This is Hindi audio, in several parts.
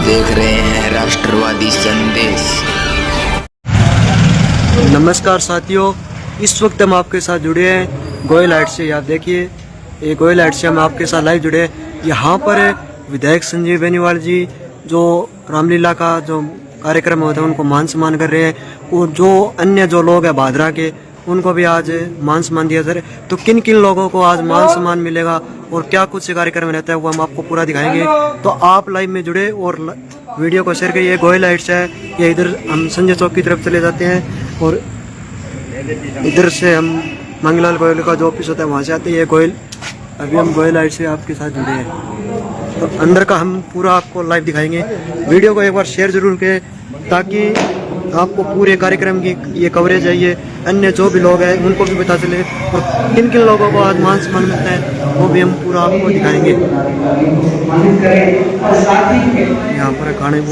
देख रहे हैं राष्ट्रवादी संदेश। नमस्कार साथियों, इस वक्त हम आपके साथ जुड़े हैं गोयल हाइट से। आप देखिए, ये गोयल हाइट से हम आपके साथ लाइव जुड़े हैं। यहाँ पर विधायक संजीव बेनीवाल जी जो रामलीला का जो कार्यक्रम होता है उनको मान सम्मान कर रहे हैं, और जो अन्य जो लोग हैं भादरा के उनको भी आज मान सम्मान दिया जा रहा है। तो किन किन लोगों को आज मान सम्मान मिलेगा और क्या कुछ कार्यक्रम रहता है वो हम आपको पूरा दिखाएंगे। तो आप लाइव में जुड़े और वीडियो को शेयर करिए। गोयल हाइट्स है, ये इधर हम संजय चौक की तरफ चले जाते हैं और इधर से हम मंगलाल गोयल का जो ऑफिस होता है वहाँ से आते हैं। ये गोयल, अभी हम गोयल हाइट से आपके साथ जुड़े हैं, तो अंदर का हम पूरा आपको लाइव दिखाएंगे। वीडियो को एक बार शेयर जरूर करें ताकि आपको पूरे कार्यक्रम की ये कवरेज है, ये अन्य जो भी लोग हैं उनको भी पता चले और किन किन लोगों को आज मान सम्मान मिलता है वो भी हम पूरा आपको दिखाएंगे। यहाँ पर खाने को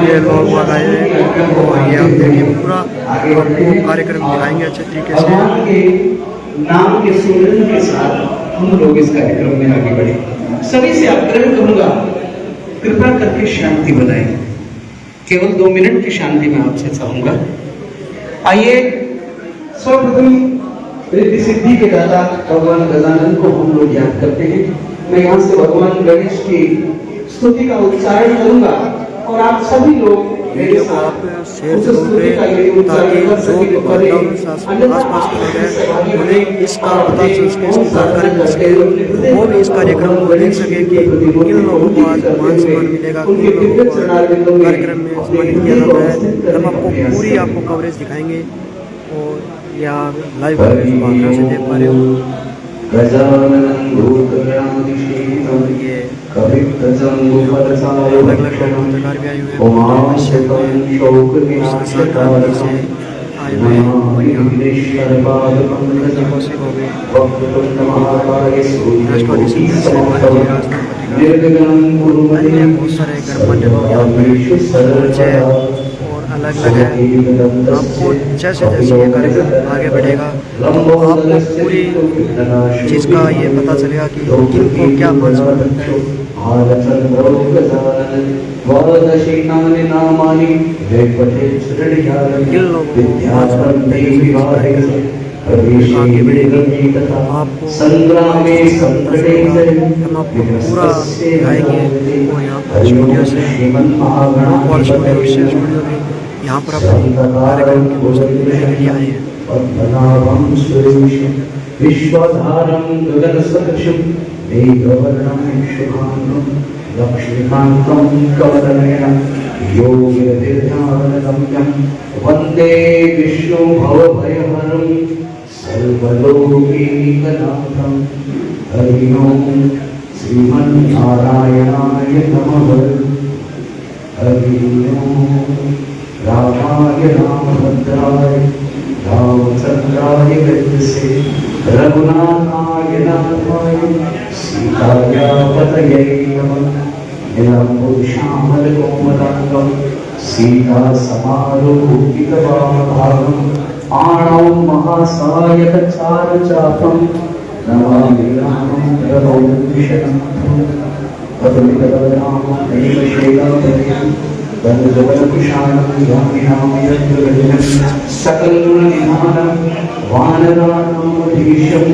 ये लोग आए और ये आप देखिए पूरा आपको कार्यक्रम दिखाएंगे अच्छे तरीके से। नाम के सुमिरन के साथ हम लोग इस कार्यक्रम में आगे बढ़े। सभी से आग्रह करूंगा, कृपा करके शांति बनाएं। केवल 2 मिनट की शांति में आपसे चाहूंगा। आइए सर्वप्रथम रिद्धि सिद्धि के दाता भगवान गजानन को हम लोग याद करते हैं। मैं यहाँ से भगवान गणेश की स्तुति का उच्चारण करूंगा और आप सभी लोग वीडियो को आप शेयर जरूर करें ताकि जो भी आसपास के लोग हैं उन्हें इसका पता चल सके, इसकी जानकारी मिल सके, वो भी इस कार्यक्रम को देख सके कि किन लोगों को आज मान सम्मान मिलेगा, किन लोगों को कार्यक्रम में सम्मानित किया जाता है। हम आपको पूरी आपको कवरेज दिखाएंगे और यहाँ लाइव भादरा से देख पा रहे हो। ये अलग अलग पत्रकार भी आए हुए हैं से आए हुए हैं और यहाँ राष्ट्रवादी संदेश से अन्य बहुत सारे गणमान्य लोग यहाँ पर और अलग अलग है। आपको जैसे जैसे ये कार्यक्रम आगे बढ़ेगा तो आपको पूरी चीज़ का ये पता चलेगा कि किनको क्या मान सम्मान मिलता है। किन लोगों को आगे बढ़ेगी आपको हम आपको पूरा दिखाएंगे। और यहाँ पर स्टूडियो से स्टूडियो विशेष स्टूडियो में यहाँ पर अपने कार्यक्रम की प्रस्तुति देने के लिए आए हैं। विश्वधारं गगनसदृशं मेघवर्णं शुभांगं लक्ष्मीकान्तं कमलनयनं योगिरधिध्यानगम्यं वन्दे विष्णु भवभयहरं सर्वलोकैकनाथं। हरि ओं श्रीमन्नारायणाय नमः। हरि ओं रामाय रामभद्राय रामचंद्राय वेदसे रघुनाथाय नाथाय सीताया पतये नमः। नीलाम्बुदश्यामलकोमलाङ्गं सीता समारोपितवामभागं पाणौ महासायकचारुचापं नमामि रामं रघुवंशनाथं। सकलगुणनिधानं वानराणामधीशं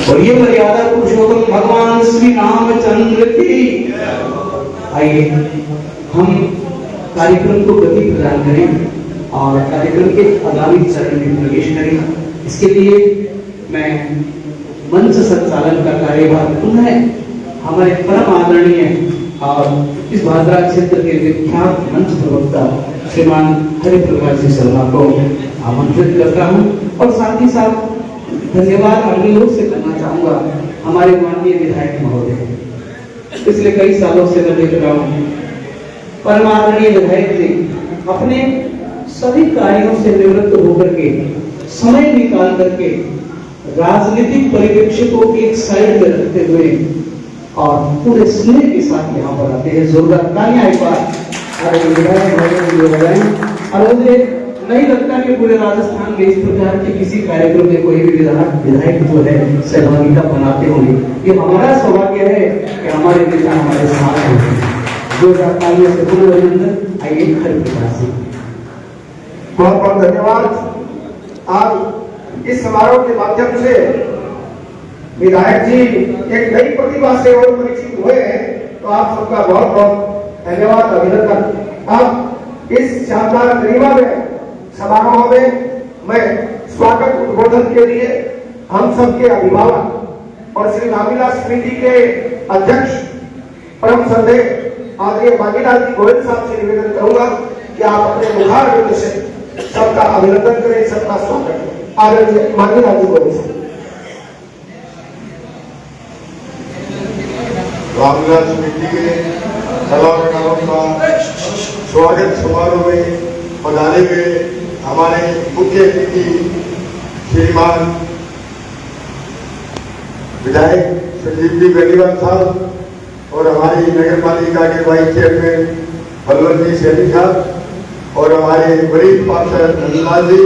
और ये मर्यादा पुरुषोत्तम भगवान श्री रामचंद्र की। आइए हम कार्यक्रम को गति प्रदान करें और कार्यक्रम के आगामी चरण में प्रवेश करें। इसके लिए मैं मंच संचालन का कार्यभार पुनः हमारे परम आदरणीय और इस भादरा क्षेत्र के विख्यात मंच प्रवक्ता श्रीमान हरिप्रकाश जी शर्मा को आमंत्रित करता हूं और साथ ही साथ धन्यवाद अगली ओर से करना चाहूंगा हमारे माननीय विधायक महोदय। पिछले कई सालों से मैं देख रहा हूँ परम आदरणीय विधायक जी अपने सभी कार्यों से निवृत्त होकर के समय निकाल करके राजनीतिक परिप्रेक्ष्य को एक साइड में रखते हुए और पूरे स्नेह के साथ यहाँ पर आते हैं। जोरदार तालियां एक बार और मुझे नहीं लगता कि पूरे राजस्थान में इस प्रकार के किसी कार्यक्रम में कोई भी विधायक जो है सहभागिता बनाते होंगे। ये हमारा सौभाग्य है कि हमारे नेता हमारे साथ हैं। जो तालियों से पूर्ण अभिनंदन। आइए हरिप्रकाश जी। बहुत बहुत धन्यवाद। आज इस समारोह के माध्यम से विधायक जी एक नई प्रतिभा से और परिचित हुए हैं, तो आप सबका बहुत बहुत धन्यवाद, अभिनंदन। अब इस शानदार गरिमा में समारोह में मैं स्वागत उद्बोधन के लिए हम सबके अभिभावक और श्री रामविलास समिति के अध्यक्ष परम श्रद्धेय आदरणीय मांगीलाल जी गोयल साहब से निवेदन करूंगा कि आप अपने मुखार बिंदु से सबका अभिनंदन करें, सबका स्वागत करें। आदरणीय मांगीलाल जी गोयल साहब। रामविलास समिति के कलाकारों का स्वागत समारोह में पधारे हुए हमारे मुख्य अतिथि श्रीमान विधायक संजीव जी बेनीवाल साहब और हमारी नगर पालिका के वाइस चेयरमैन बलवंत जी सैनी साहब और हमारे वरिष्ठ पार्षद नंदलाल जी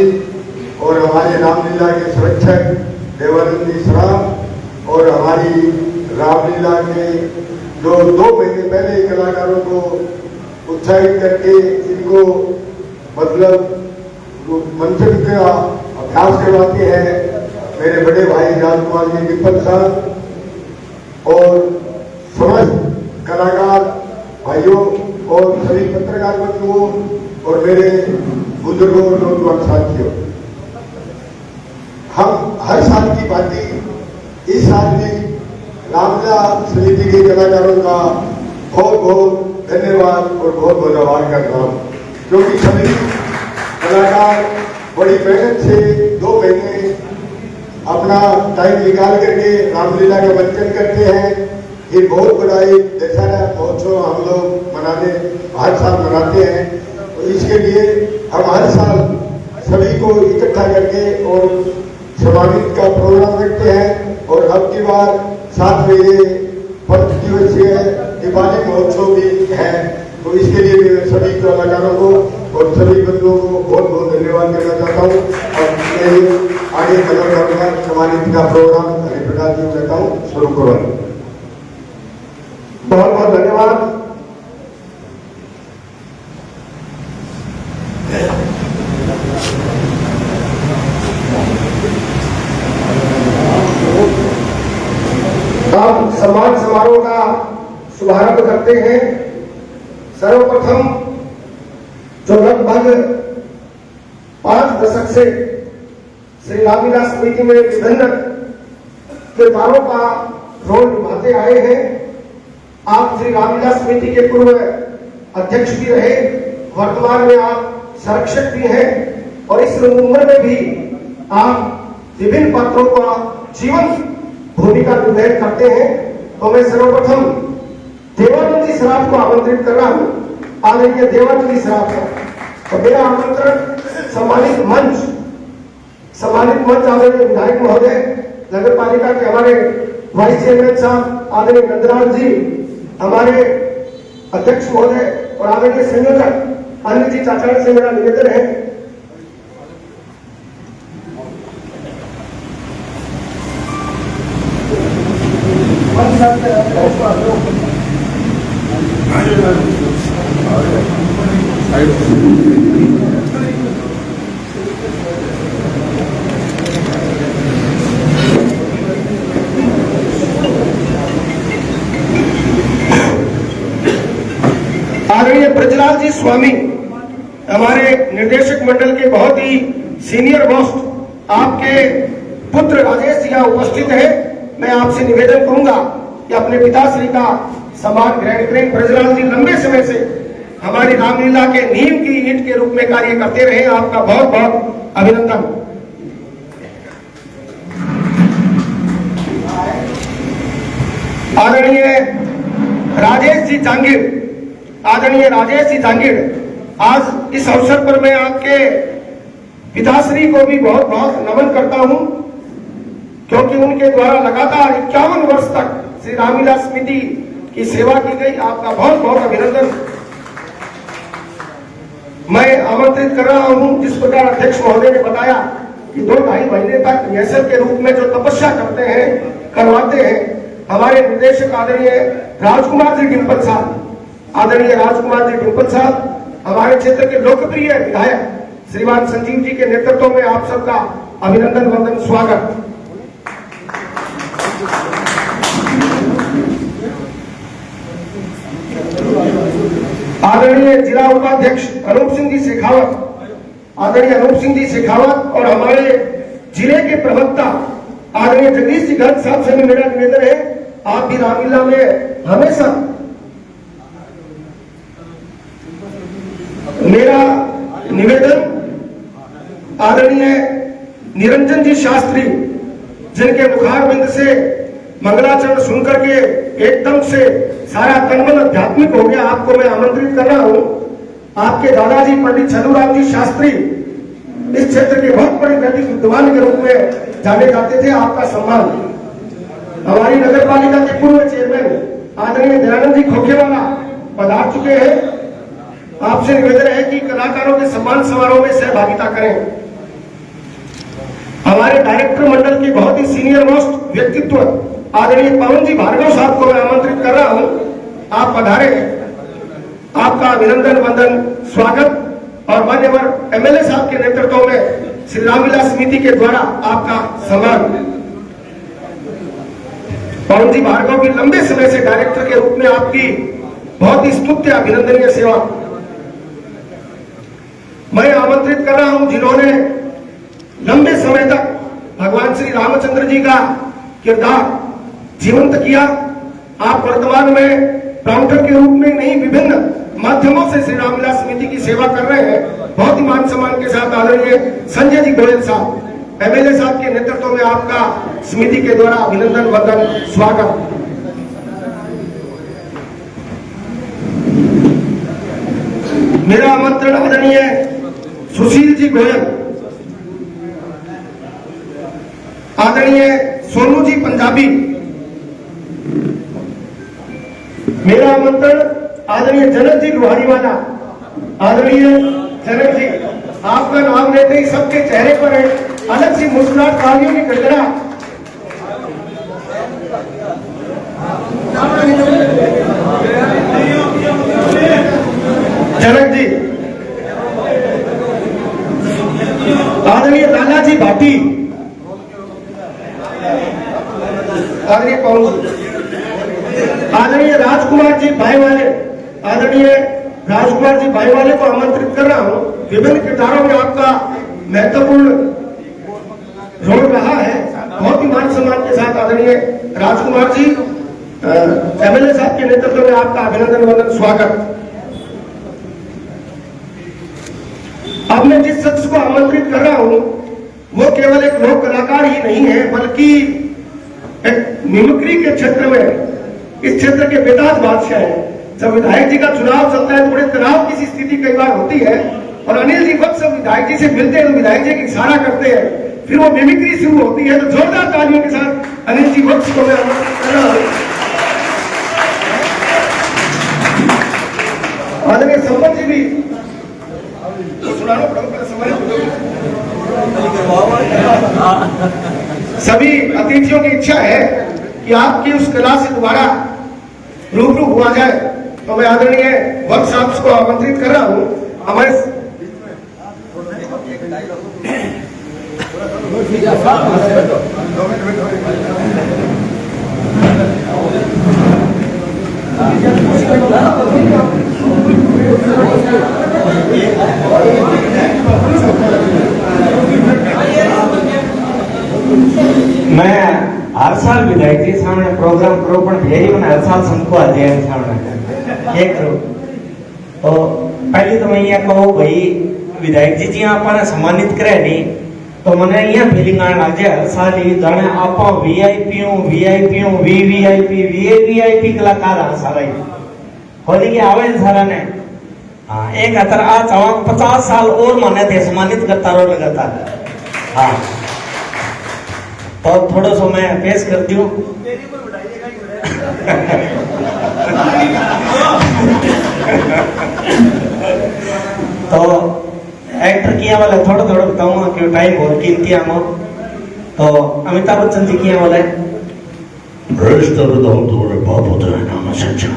और हमारे रामलीला के संरक्षक देवानंद जी सराफ और हमारी रामलीला के जो 2 महीने पहले कलाकारों को उत्साहित करके इनको मतलब मंचन का अभ्यास करवाते हैं मेरे बड़े भाई राजकुमार जी विपल साहब और समस्त कलाकार भाइयों और सभी पत्रकार बंधुओं और मेरे बुजुर्गों और नौजवान साथियों, हम हर साल की भांति इस साल भी रामलीला समिति के कलाकारों का बहुत बहुत धन्यवाद और बहुत बहुत आभार करता हूँ, क्योंकि सभी कलाकार बड़ी मेहनत से 2 महीने अपना टाइम निकाल करके रामलीला का मंचन करते हैं। फिर बहुत बड़ा एक दशहरा महोत्सव हम लोग हर साल मनाते हैं, तो इसके लिए हम हर साल सभी को इकट्ठा करके और सम्मानित का प्रोग्राम रखते हैं। और अब की बार 7 बजे 5 दिवसीय दिवाली महोत्सव भी है, तो इसके लिए मैं सभी कलाकारों को और सभी बंधुओं को बहुत बहुत धन्यवाद करना चाहता हूँ और मैं आगे कलाकारों सम्मानित का प्रोग्राम हरिप्रकाश जी कहता हूँ शुरू करो। बहुत बहुत धन्यवाद। अब सम्मान समारोह का शुभारंभ करते हैं। सर्वप्रथम जो लगभग 5 दशक से श्री रामविलास समिति में विभिन्न किरदारों का रोल निभाते आए हैं। आप श्री रामविलास समिति के पूर्व अध्यक्ष भी रहे, वर्तमान में आप संरक्षक भी हैं और इस उम्र में भी आप विभिन्न पात्रों का जीवन भूमिका निर्वहन करते हैं। तो मैं सर्वप्रथम देवानंद जी सराफ को आमंत्रित कर रहा हूं। आदरणीय देवानंद जी सराफ का तो मेरा आमंत्रण सम्मानित मंच आदरणीय विधायक महोदय, नगर पालिका के हमारे वाइस चेयरमैन साहब आदरणीय नंदलाल जी, हमारे अध्यक्ष महोदय और आदरणीय संयोजक अनिल जी चाचाणी से मेरा निवेदन है आदरणीय ब्रजलाल जी स्वामी, हमारे निर्देशक मंडल के बहुत ही सीनियर मोस्ट आपके पुत्र राजेश जी यहाँ उपस्थित है। मैं आपसे निवेदन करूंगा कि अपने पिताश्री का सम्मान ग्रहण करें। ब्रजलाल जी लंबे समय से हमारी रामलीला के नींव की ईंट के रूप में कार्य करते रहे। आपका बहुत बहुत अभिनंदन। आदरणीय राजेश जी जांगीर, आज इस अवसर पर मैं आपके पिताश्री को भी बहुत बहुत नमन करता हूं, क्योंकि उनके द्वारा लगातार 51 वर्ष तक श्री रामविलास समिति की सेवा की गई। आपका बहुत बहुत अभिनंदन। मैं आमंत्रित कर रहा हूं, जिस प्रकार अध्यक्ष महोदय ने बताया कि 2-2.5 महीने तक रिहर्सल के रूप में जो तपस्या करते हैं, करवाते हैं, हमारे निर्देशक आदरणीय राजकुमार जी डिम्पल साहब, आदरणीय राजकुमार जी डिम्पल साहब, हमारे क्षेत्र के लोकप्रिय विधायक श्रीमान संजीव जी के नेतृत्व में आप सबका अभिनंदन वंदन स्वागत। आदरणीय जिला उपाध्यक्ष अनूप सिंह जी शेखावत, आदरणीय अनूप सिंह जी शेखावत और हमारे जिले के प्रवक्ता आदरणीय जगदीश जी गर्ग साहब से भी मेरा निवेदन है, आप भी रामलीला में हमेशा मेरा निवेदन आदरणीय निरंजन जी शास्त्री, जिनके मुखारबिंद से मंगलाचरण सुनकर के एकदम से सारा तनमन आध्यात्मिक हो गया, आपको मैं आमंत्रित कर रहा हूं। आपके दादाजी पंडित छल्लूराम जी शास्त्री इस क्षेत्र के बहुत बड़े वैदिक विद्वान के रूप में जाने जाते थे, आपका सम्मान। हमारी नगर पालिका के पूर्व चेयरमैन आदरणीय दयानंद जी खोखेवाला पधार चुके हैं। आपसे निवेदन है कि कलाकारों के सम्मान समारोह में सहभागिता करें। हमारे डायरेक्टर मंडल के बहुत ही सीनियर मोस्ट व्यक्तित्व आदरणीय पवन जी भार्गव साहब को मैं आमंत्रित कर रहा हूं, आप पधारे, आपका अभिनंदन वंदन स्वागत। और मान्यवर एमएलए साहब के नेतृत्व में श्री रामलीला समिति के द्वारा आपका सम्मान। पवन जी भार्गव की लंबे समय से डायरेक्टर के रूप में आपकी बहुत ही स्तुत्य अभिनंदनीय सेवा। मैं आमंत्रित कर रहा हूं जिन्होंने लंबे समय तक भगवान श्री रामचंद्र जी का किरदार जीवंत किया। आप वर्तमान में प्राउंटर के रूप में नहीं, विभिन्न माध्यमों से श्री रामलीला समिति की सेवा कर रहे हैं। बहुत ही मान सम्मान के साथ आदरणीय संजय जी गोयल साहब, एमएलए साहब के नेतृत्व में आपका समिति के द्वारा अभिनंदन वंदन स्वागत। मेरा आमंत्रण आदरणीय सुशील जी गोयल, आदरणीय सोनू जी पंजाबी, मेरा आमंत्रण आदरणीय जनक जी लोहारीवाला, आदरणीय जनक जी, आपका नाम लेते ही सबके चेहरे पर है अलग सी मुस्कुराहट, तालियों की गड़गड़ाहट। जनक जी, आदरणीय लालाजी भाटी, आदरणीय पवन, आदरणीय राजकुमार जी भाईवाले, आदरणीय राजकुमार जी भाईवाले को आमंत्रित कर रहा हूं। विभिन्न किरदारों में आपका महत्वपूर्ण रोल रहा है। बहुत ही मान सम्मान के साथ आदरणीय राजकुमार जी, एमएलए साहब के नेतृत्व में आपका अभिनंदन वंदन स्वागत। अब मैं जिस शख्स को आमंत्रित कर रहा हूं वो केवल एक लोक कलाकार ही नहीं है, बल्कि एक मिमिक्री के क्षेत्र में इस क्षेत्र के बेताज बादशाह है। जब विधायक जी का चुनाव चलता है, थोड़े तनाव की स्थिति कई बार होती है और अनिल जी वक्त सब विधायक जी से मिलते हैं तो विधायक जी की इशारा करते हैं, फिर वो मिमिक्री शुरू होती है। तो जोरदार तालियों के साथ अनिल जी वक्त को मैं आमंत्रित कर रहा हूं। आदरणीय संपत जी भी सभी अतिथियों की इच्छा है कि आपकी उस कला से दोबारा रूबरू हुआ जाए, तो मैं आदरणीय वक्त साहब को आमंत्रित कर रहा हूं। हमारे मैं हर साल विधायक जी सामने प्रोग्राम करो, पण फेरी में हर साल संको अध्ययन सामने एक करो। तो पहले तो मैं ये कहूँ भाई विधायक जी आपने सम्मानित करे नहीं, तो मैंने ये फीलिंग आने लग जाए हर साल ही जाने आप वीवीआईपी कलाकार हाँ सारा ही होली के आवे सारा ने। हाँ एक अतर आज 50 साल और मने थे सम्मानित करता रहो लगातार। हाँ तो थोड़ा सा मैं पेश कर दूं। तो एक्टर किया वाला थोड़ा थोड़ा बताऊंगा क्यों टाइम और कीमती आमो। तो अमिताभ बच्चन जी किया वाला रिश्ता तो तुम्हारे बाप होता है ना सच्चा,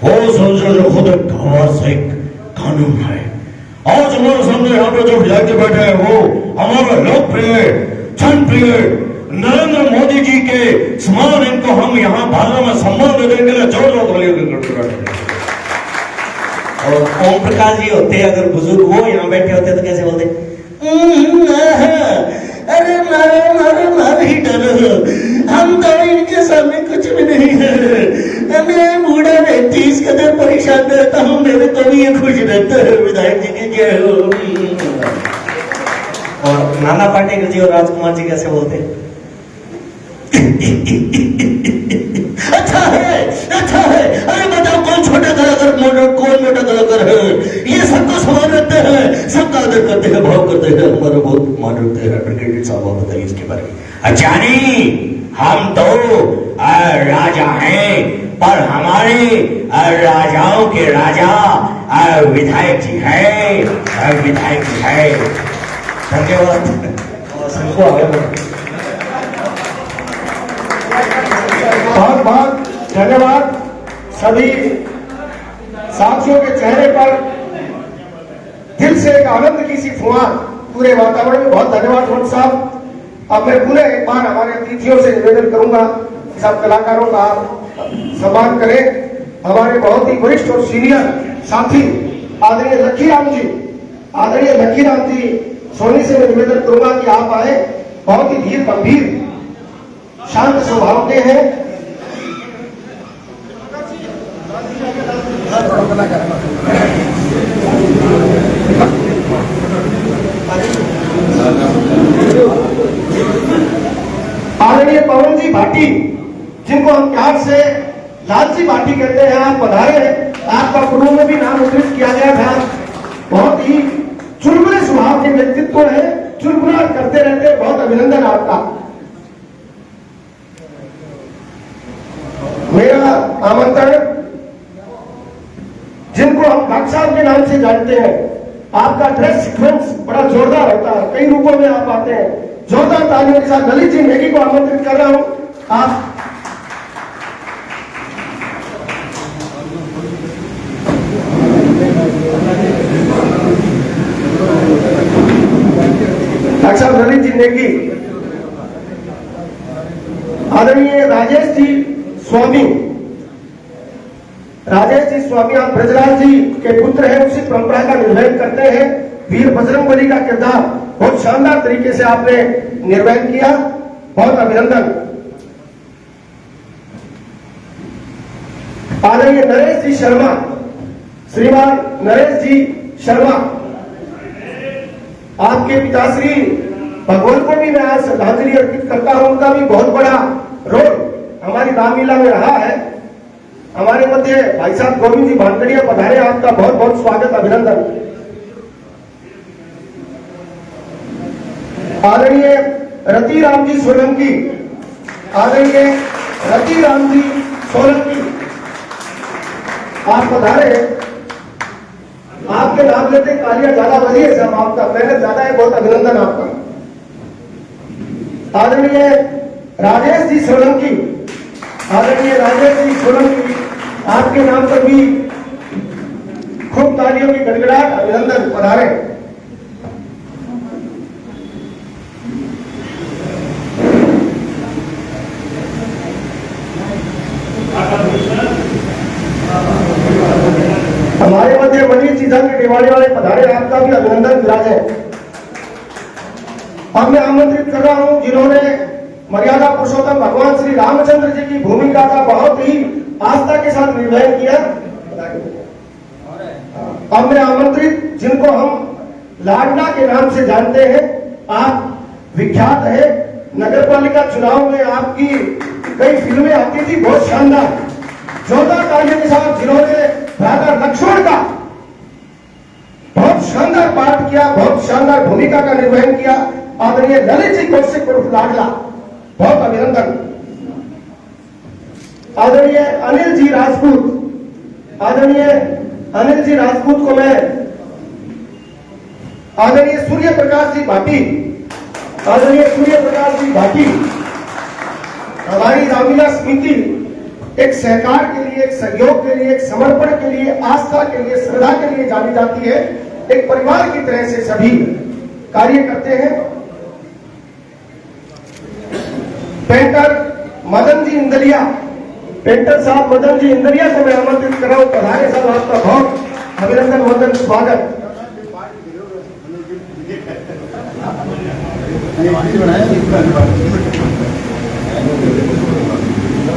वो सोचा जो खुद एक गवाह से कानून है। आज हमारे सामने यहाँ पे जो विधायक बैठे हैं वो हमारे लोकप्रिय जनप्रिय नरेंद्र मोदी जी के समान, इनको हम यहाँ भारत में सम्मान देने के लिए जोर जोर तालियों की गड़गड़ाहट। और ओम प्रकाश जी होते अगर बुजुर्ग वो यहाँ बैठे होते तो कैसे बोलते, अरे मारे मारे मारे ही डरो, हम तो इनके सामने कुछ भी नहीं है। मैं बूढ़ा व्यक्ति इस कदर परेशान रहता हूँ, मेरे तो भी ये खुश रहता है विधायक जी की जय हो। और नाना पाटेकर जी और राजकुमार जी कैसे बोलते, अच्छा है, अरे बताओ कौन छोटा कलाकार कौन मोटा कलाकार है, ये सबको समान रखते हैं, सबका आदर करते हैं, भाव करते हैं, हमारा बहुत मान रखते हैं। क्रिकेट साहब आप बताइए इसके बारे में। अच्छा नहीं, हम तो राजा हैं, पर हमारे राजाओं के राजा विधायक जी है, विधायक जी है। धन्यवाद। बहुत बहुत धन्यवाद। सभी साथियों के चेहरे पर दिल से एक आनंद की सी फुहार पूरे वातावरण में। बहुत धन्यवाद भट्ट साहब। अब मैं पुनः एक बार हमारे अतिथियों से निवेदन करूंगा कि सब कलाकारों का सम्मान करें। हमारे बहुत ही वरिष्ठ और सीनियर साथी आदरणीय लखीराम जी सोनी से मैं निवेदन करूंगा कि आप आए। बहुत ही धीर गंभीर शांत स्वभाव के हैं। आदरणीय पवन जी भाटी, जिनको हम प्यार से लालजी भाटी कहते हैं, आप पधारे हैं। आपका पूर्व में भी नाम उद्धृत किया गया था। बहुत ही चुलबुले स्वभाव के व्यक्तित्व है, चुलबुला करते रहते। बहुत अभिनंदन आपका। मेरा आमंत्रण, जिनको हम डॉक्टर साहब के नाम से जानते हैं, आपका ड्रेस सीक्वेंस बड़ा जोरदार होता है, कई रूपों में आप आते हैं। जोरदार तालियों के साथ ललित जी नेगी को आमंत्रित कर रहा हूं। आप डॉक्टर साहब ललित जी नेगी, आदरणीय राजेश जी स्वामी आप ब्रजराज जी के पुत्र हैं, उसी परंपरा का निर्वहन करते हैं। वीर बजरंगबली का किरदार बहुत शानदार तरीके से आपने निर्वहन किया। बहुत अभिनंदन। आदरणीय नरेश जी शर्मा, श्रीमान नरेश जी शर्मा, आपके पिताश्री भगवान को भी मैं आज श्रद्धांजलि अर्पित करता हूं। उनका भी बहुत बड़ा रोल हमारी रामलीला में रहा है। हमारे मध्य भाई साहब गोविंद जी भानगड़िया पधारे, आपका बहुत बहुत स्वागत, अभिनंदन। आदरणीय रतिराम जी सोलंकी, आप पधारे। आपके नाम लेते तालियां ज्यादा बजी है साहब, आपका मेहनत ज्यादा है, बहुत अभिनंदन आपका। आदरणीय राजेश जी सोलंकी, आपके नाम पर भी खूब तालियों की गड़गड़ाहट, अभिनंदन, पधारे। हमारे मध्य मनीष जी धन के दिवाली वाले पधारे, आपका भी अभिनंदन विराजे। अब मैं आमंत्रित कर रहा हूं जिन्होंने मर्यादा पुरुषोत्तम भगवान श्री रामचंद्र जी की भूमिका का बहुत ही आस्था के साथ निर्वहन किया। अब मैं आमंत्रित, जिनको हम लाडला के नाम से जानते हैं, आप विख्यात है। नगर पालिका चुनाव में आपकी कई फिल्में आती थी, बहुत शानदार, जोरदार तालियों के साथ, जिन्होंने राजा लक्ष्मण का बहुत शानदार पाठ किया, बहुत शानदार भूमिका का निर्वहन किया। आदरणीय ललित जी कौशिक उर्फ लाडला, बहुत अभिनंदन। आदरणीय अनिल जी राजपूत को मैं आदरणीय सूर्य प्रकाश जी भाटी, आदरणीय सूर्य प्रकाश जी भाटी, हमारी रामलीला समिति एक सहकार के लिए, एक सहयोग के लिए, एक समर्पण के लिए, आस्था के लिए, श्रद्धा के लिए जानी जाती है। एक परिवार की तरह से सभी कार्य करते हैं। पेंटर मदन जी इंदलिया, पेंटर साहब मदन जी इंदलिया को मैं आमंत्रित कर रहा हूं। पधारे साहब, आपका बहुत अभिनंदन, वंदन, स्वागत।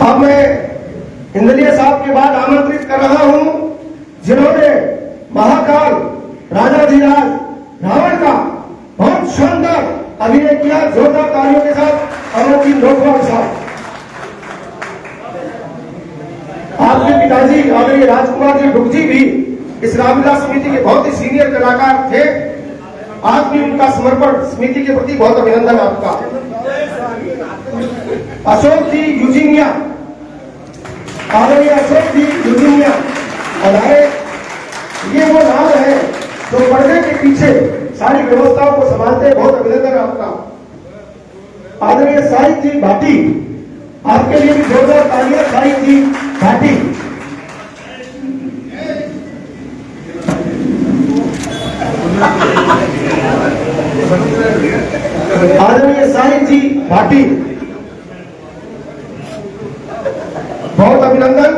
अब मैं इंदलिया साहब के बाद आमंत्रित कर रहा हूं जिन्होंने महाकाल राजाधिराज रावण का बहुत शानदार अभिनय किया, जोरदार तालियों के साथ अमर जी लोकवाल साहब। आपके पिताजी आदरणीय राजकुमार जी डुगजी भी इस रामलीला समिति के बहुत ही सीनियर कलाकार थे। आज भी उनका समर्पण समिति के प्रति बहुत अभिनंदन आपका। अशोक जी यूजीनिया, आदरणीय अशोक जी यूजीनिया, और ये वो नाम है जो पर्दे के पीछे सारी व्यवस्थाओं को संभालते हैं, बहुत अभिनंदन आपका। आदरणीय साहिब जी भाटी, आपके लिए भी जोरदार तालियां। साहिब जी भाटी, आदरणीय साहिब जी भाटी, बहुत अभिनंदन।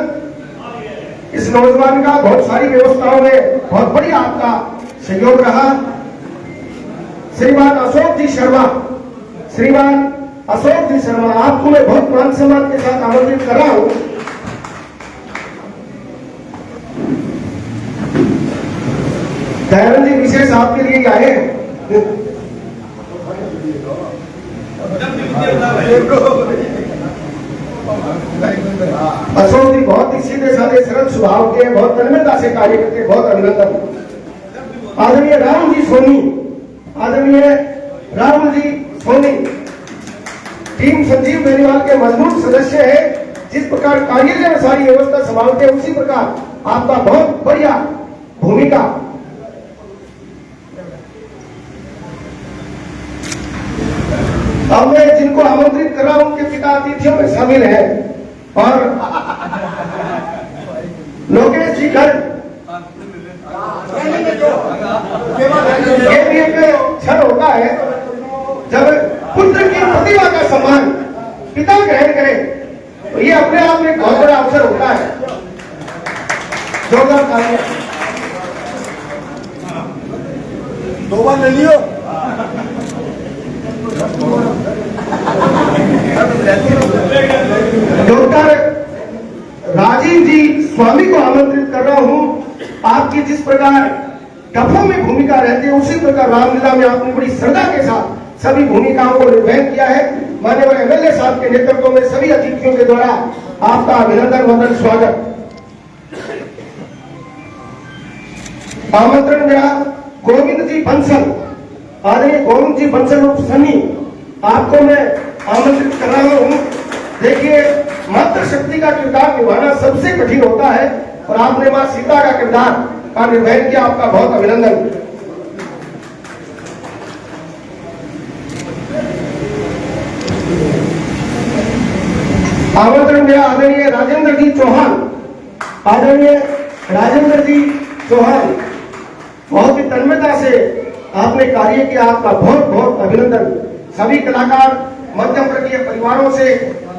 इस नौजवान का बहुत सारी व्यवस्थाओं में बहुत बढ़िया आपका सहयोग रहा। श्रीमान अशोक जी शर्मा, श्रीमान अशोक जी शर्मा, आपको मैं बहुत मान सम्मान के साथ आमंत्रित कर रहा हूं। दयानंद जी विशेष आपके लिए आए हैं। अशोक जी बहुत ही सीधे साधे सरल स्वभाव के, बहुत तन्मयता से कार्य करते हैं, बहुत अभिनंदन। आदरणीय राम जी सोनी, आदरणीय राम जी सोनी टीम संजीव बेनीवाल के मजबूत सदस्य है। जिस प्रकार कार्यालय में सारी व्यवस्था संभालते हैं, उसी प्रकार आपका बहुत बढ़िया भूमिका। अब मैं जिनको आमंत्रित कर रहा हूं उनके पिता अतिथियों में शामिल हैं, और लोकेश जी घर, ये भी एक क्षण होता है जब पुत्र की प्रतिभा का सम्मान पिता ग्रहण करे, तो ये अपने आप में एक बहुत बड़ा अवसर होता है। जोरदार तालियां। दो बार ले लियो। डॉक्टर राजीव जी स्वामी को आमंत्रित कर रहा हूं। आपकी जिस प्रकार टफों में भूमिका रहती है, उसी प्रकार रामलीला में आपने बड़ी श्रद्धा के साथ सभी भूमिकाओं को निर्वहन किया है। माननीय एमएलए साहब के नेतृत्व में सभी अतिथियों के द्वारा आपका अभिनंदन, वंदन, स्वागत। आमंत्रण मेरा गोविंद जी बंसल, आदरणीय गोविंद जी बंसल उर्फ सनी, आपको मैं आमंत्रित कर रहा हूं। देखिए, मातृ शक्ति का किरदार निभाना सबसे कठिन होता है, और आपने मां सीता का किरदार का निर्वहन किया, आपका बहुत अभिनंदन। आमंत्रण मेरा आदरणीय राजेंद्र जी चौहान, आदरणीय राजेंद्र जी चौहान, बहुत ही तन्मयता से आपने कार्य किया, आपका बहुत बहुत अभिनंदन। सभी कलाकार मध्यम वर्गीय परिवारों से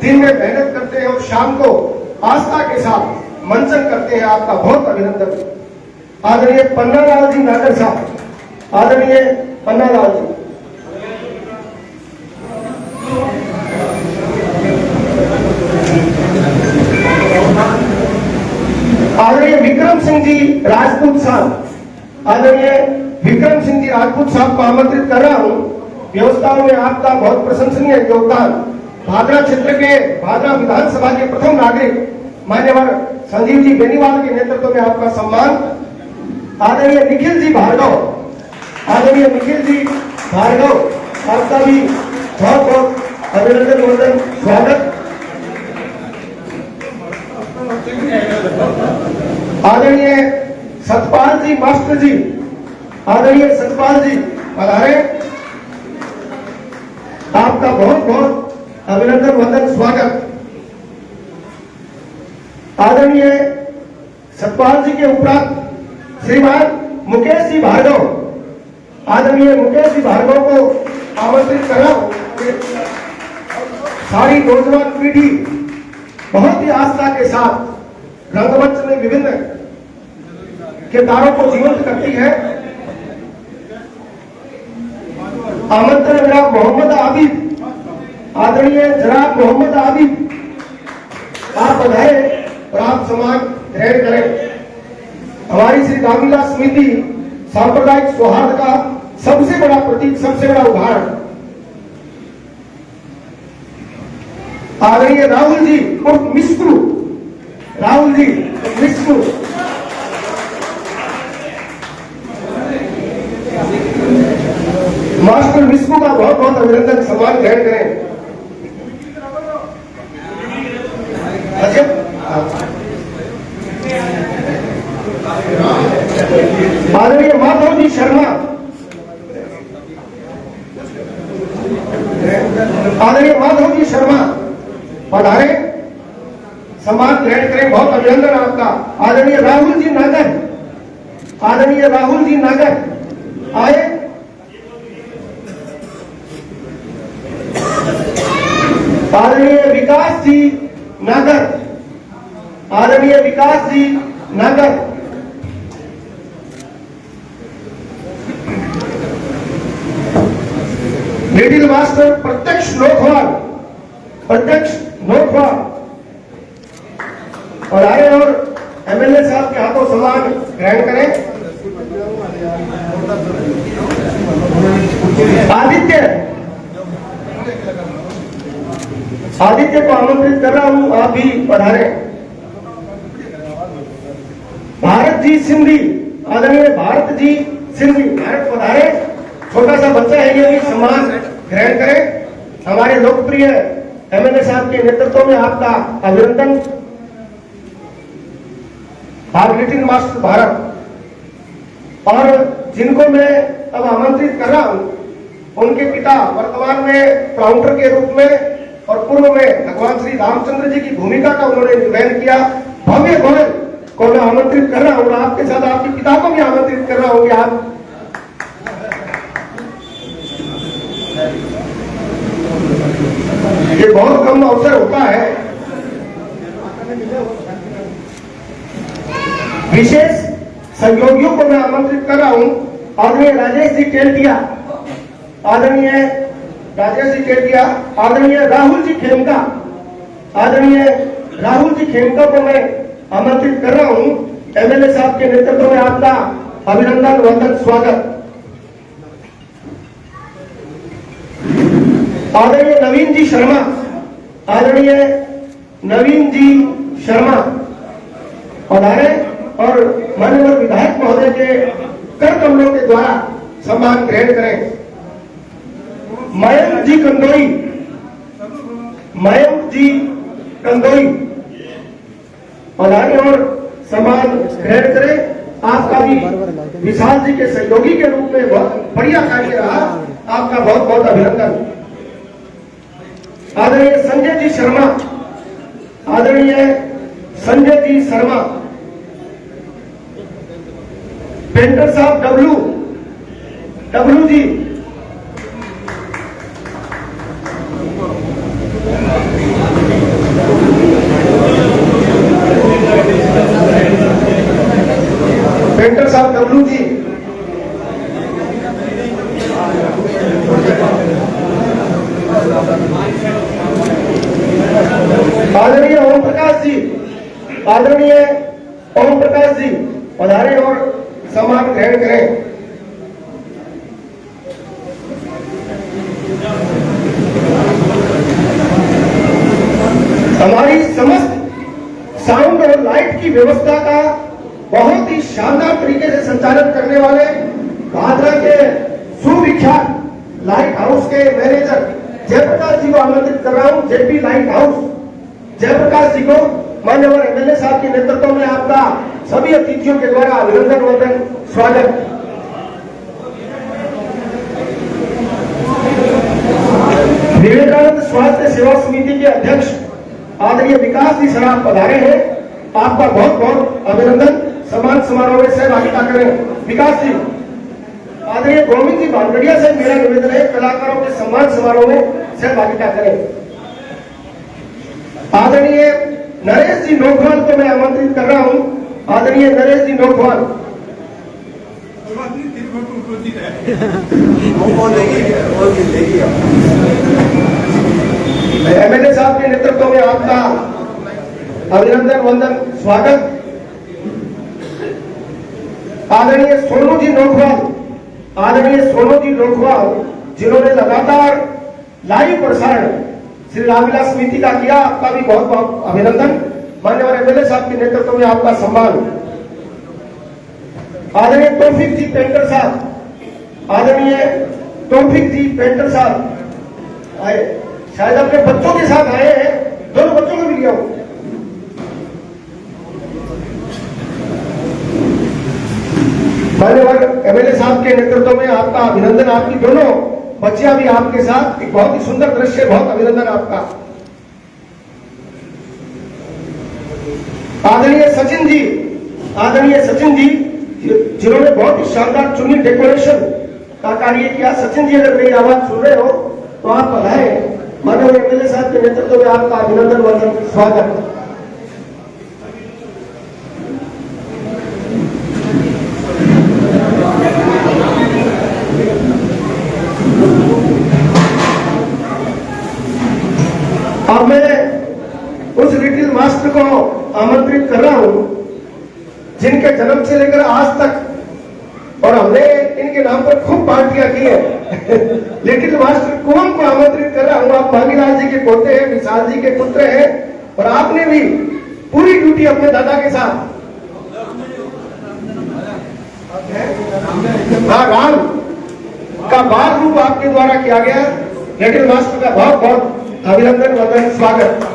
दिन में मेहनत करते हैं और शाम को आस्था के साथ मंचन करते हैं, आपका बहुत अभिनंदन। आदरणीय पन्नालाल जी नागर साहब, आदरणीय पन्नालाल जी, आदरणीय विक्रम सिंह जी राजपूत साहब, आदरणीय विक्रम सिंह जी राजपूत साहब को आमंत्रित कर रहा हूं। व्यवस्थाओं में आपका बहुत प्रशंसनीय योगदान। भादरा क्षेत्र के, भादरा विधानसभा के प्रथम नागरिक मान्यवर संजीव जी बेनीवाल के नेतृत्व में आपका सम्मान। आदरणीय निखिल जी भार्गव, आदरणीय निखिल जी भार्गव, आपका भी बहुत बहुत अभिनंदन, वंदन, स्वागत। आदरणीय सतपाल जी मास्टर जी, आदरणीय सतपाल जी, पधारे। आपका बहुत बहुत अभिनंदन वंदन स्वागत। आदरणीय सतपाल जी के उपरांत श्रीमान मुकेश जी भार्गव, आदरणीय मुकेश जी भार्गव को आमंत्रित करा। सारी नौजवान पीढ़ी बहुत ही आस्था के साथ रंगमंच में विभिन्न किरदारों को जीवंत करती है। आमंत्रण जनाब मोहम्मद आबिद, आदरणीय जनाब मोहम्मद आबिद, आप बधाई और आप सम्मान ग्रहण करें। हमारी श्री रामलीला समिति सांप्रदायिक सौहार्द का सबसे बड़ा प्रतीक, सबसे बड़ा उदाहरण आदरणीय राहुल जी उर्फ मिस्कू, राहुल जी मिस्कू, मास्टर मिस्कू का बहुत बहुत अभिनंदन, सम्मान ग्रहण करें। आदरणीय माधव जी शर्मा, आदरणीय माधव जी शर्मा पधारे, सम्मान ग्रहण करें। बहुत अभिनंदन आपका। आदरणीय राहुल जी नागर, आदरणीय राहुल जी नागर आए। आदरणीय विकास जी नागर, आदरणीय विकास जी नागर, लिटिल मास्टर प्रत्यक्ष नोखवाल, प्रत्यक्ष नोखवाल और आए और एमएलए साहब के हाथों सम्मान ग्रहण करें। आदित्य, आदित्य को आमंत्रित कर रहा हूं, आप भी पधारे। भारत जी सिंधी, आदरणीय भारत जी सिंधी, भारत पधारे। छोटा सा बच्चा है, ये भी सम्मान ग्रहण करें। हमारे लोकप्रिय एमएलए साहब के नेतृत्व में आपका अभिनंदन। आप लिटिल मास्टर भारत और जिनको मैं अब आमंत्रित कर रहा हूं, उनके पिता वर्तमान में प्राउंटर के रूप में और पूर्व में भगवान श्री रामचंद्र जी की भूमिका का उन्होंने निर्वहन किया, भव्य गोयल को मैं आमंत्रित कर रहा हूं। आपके साथ आपके पिता को भी आमंत्रित कर रहा हूं कि आप ये बहुत कम अवसर होता है। विशेष सहयोगियों को मैं आमंत्रित कर रहा हूं। आदरणीय राजेश जी टेल्टिया, आदरणीय राजेश जी टेल्टिया, आदरणीय राहुल जी खेमका, आदरणीय राहुल जी खेमका को मैं आमंत्रित कर रहा हूं। एमएलए साहब के नेतृत्व में आपका अभिनंदन वंदन स्वागत। आदरणीय नवीन जी शर्मा, आदरणीय नवीन जी शर्मा पधारे और माननीय विधायक महोदय के कर कमलों के द्वारा सम्मान ग्रहण करें। मयंक जी कंदोई, मयंक जी कंदोई पधारे और सम्मान ग्रहण करें। आपका भी विशाल जी के सहयोगी के रूप में बहुत बढ़िया कार्य रहा, आपका बहुत बहुत अभिनंदन। आदरणीय संजय जी शर्मा, आदरणीय संजय जी शर्मा, पेंटर साहब डब्लू, डब्लू जी, पेंटर साहब डब्लू जी, आदरणीय ओम प्रकाश जी, आदरणीय ओम प्रकाश जी पधारे और सम्मान ग्रहण करें। हमारी समस्त साउंड और लाइट की व्यवस्था का बहुत ही शानदार तरीके से संचालन करने वाले भादरा के सुविख्यात लाइट हाउस के मैनेजर जयप्रकाश जी को आमंत्रित कर रहा हूं। जेपी लाइट हाउस जयप्रकाश जी को माननीय एमएलए साहब के नेतृत्व में आपका सभी अतिथियों के द्वारा अभिनंदन वंदन स्वागत। विवेकानंद स्वास्थ्य सेवा समिति के अध्यक्ष आदरणीय विकास जी सराफ पधारे हैं। आपका बहुत बहुत अभिनंदन। सम्मान समारोह में सहभागिता करें। विकास जी, आदरणीय गोविंद जी भानगड़िया से मेरा निवेदन है कलाकारों के सम्मान समारोह में सहभागिता करें। आदरणीय नरेश जी नोखवाल को मैं आमंत्रित कर रहा हूं। आदरणीय नरेश जी नोखवाल। एमएलए साहब के नेतृत्व में आपका अभिनंदन वंदन स्वागत। आदरणीय सोनू जी नोखवाल, आदरणीय सोनू जी नोखवाल जिन्होंने लगातार लाइव प्रसारण श्री रामलीला समिति का किया, आपका भी बहुत बहुत अभिनंदन। मान्यवर एमएलए साहब के नेतृत्व में आपका सम्मान। आदरणीय तौफीक जी पेंटर साहब, आदरणीय तौफीक जी पेंटर साहब आए, शायद अपने बच्चों के साथ आए हैं, दोनों बच्चों को भी लिया हूं। मान्यवर एमएलए साहब के नेतृत्व में आपका अभिनंदन। आपकी दोनों बच्चियां भी आपके साथ, एक बहुत ही सुंदर दृश्य, बहुत अभिनंदन आपका। आदरणीय सचिन जी, आदरणीय सचिन जी जिन्होंने बहुत ही शानदार चुन्नी डेकोरेशन का कार्य किया। सचिन जी, अगर मेरी आवाज सुन रहे हो तो आप बधाएं। माननीय एमएलए साहब के नेतृत्व में आपका अभिनंदन वंदन स्वागत। अब मैं उस लिटिल मास्टर को आमंत्रित कर रहा हूं जिनके जन्म से लेकर आज तक, और हमने इनके नाम पर खूब पार्टियां की है। लिटिल मास्टर कुंवर को आमंत्रित कर रहा हूं। आप भागीलाल जी के पोते हैं, विशाल जी के पुत्र हैं, और आपने भी पूरी ड्यूटी अपने दादा के साथ, राम का बाल रूप आपके द्वारा किया गया। लिटिल मास्टर का बहुत बहुत अभिनंदन वंदन स्वागत।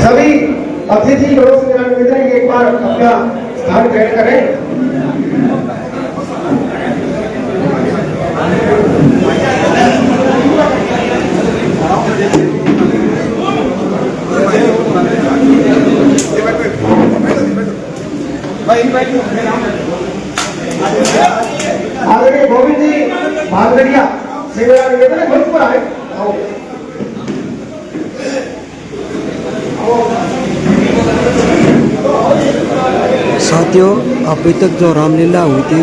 सभी अतिथि लोगों से मेरा निवेदन है कि एक बार अपना स्थान ग्रहण करें। आदरणीय गोविंद जी भानगड़िया से मेरा निवेदन है, मंच पर आए। साथियों, अभी तक जो रामलीला हुई थी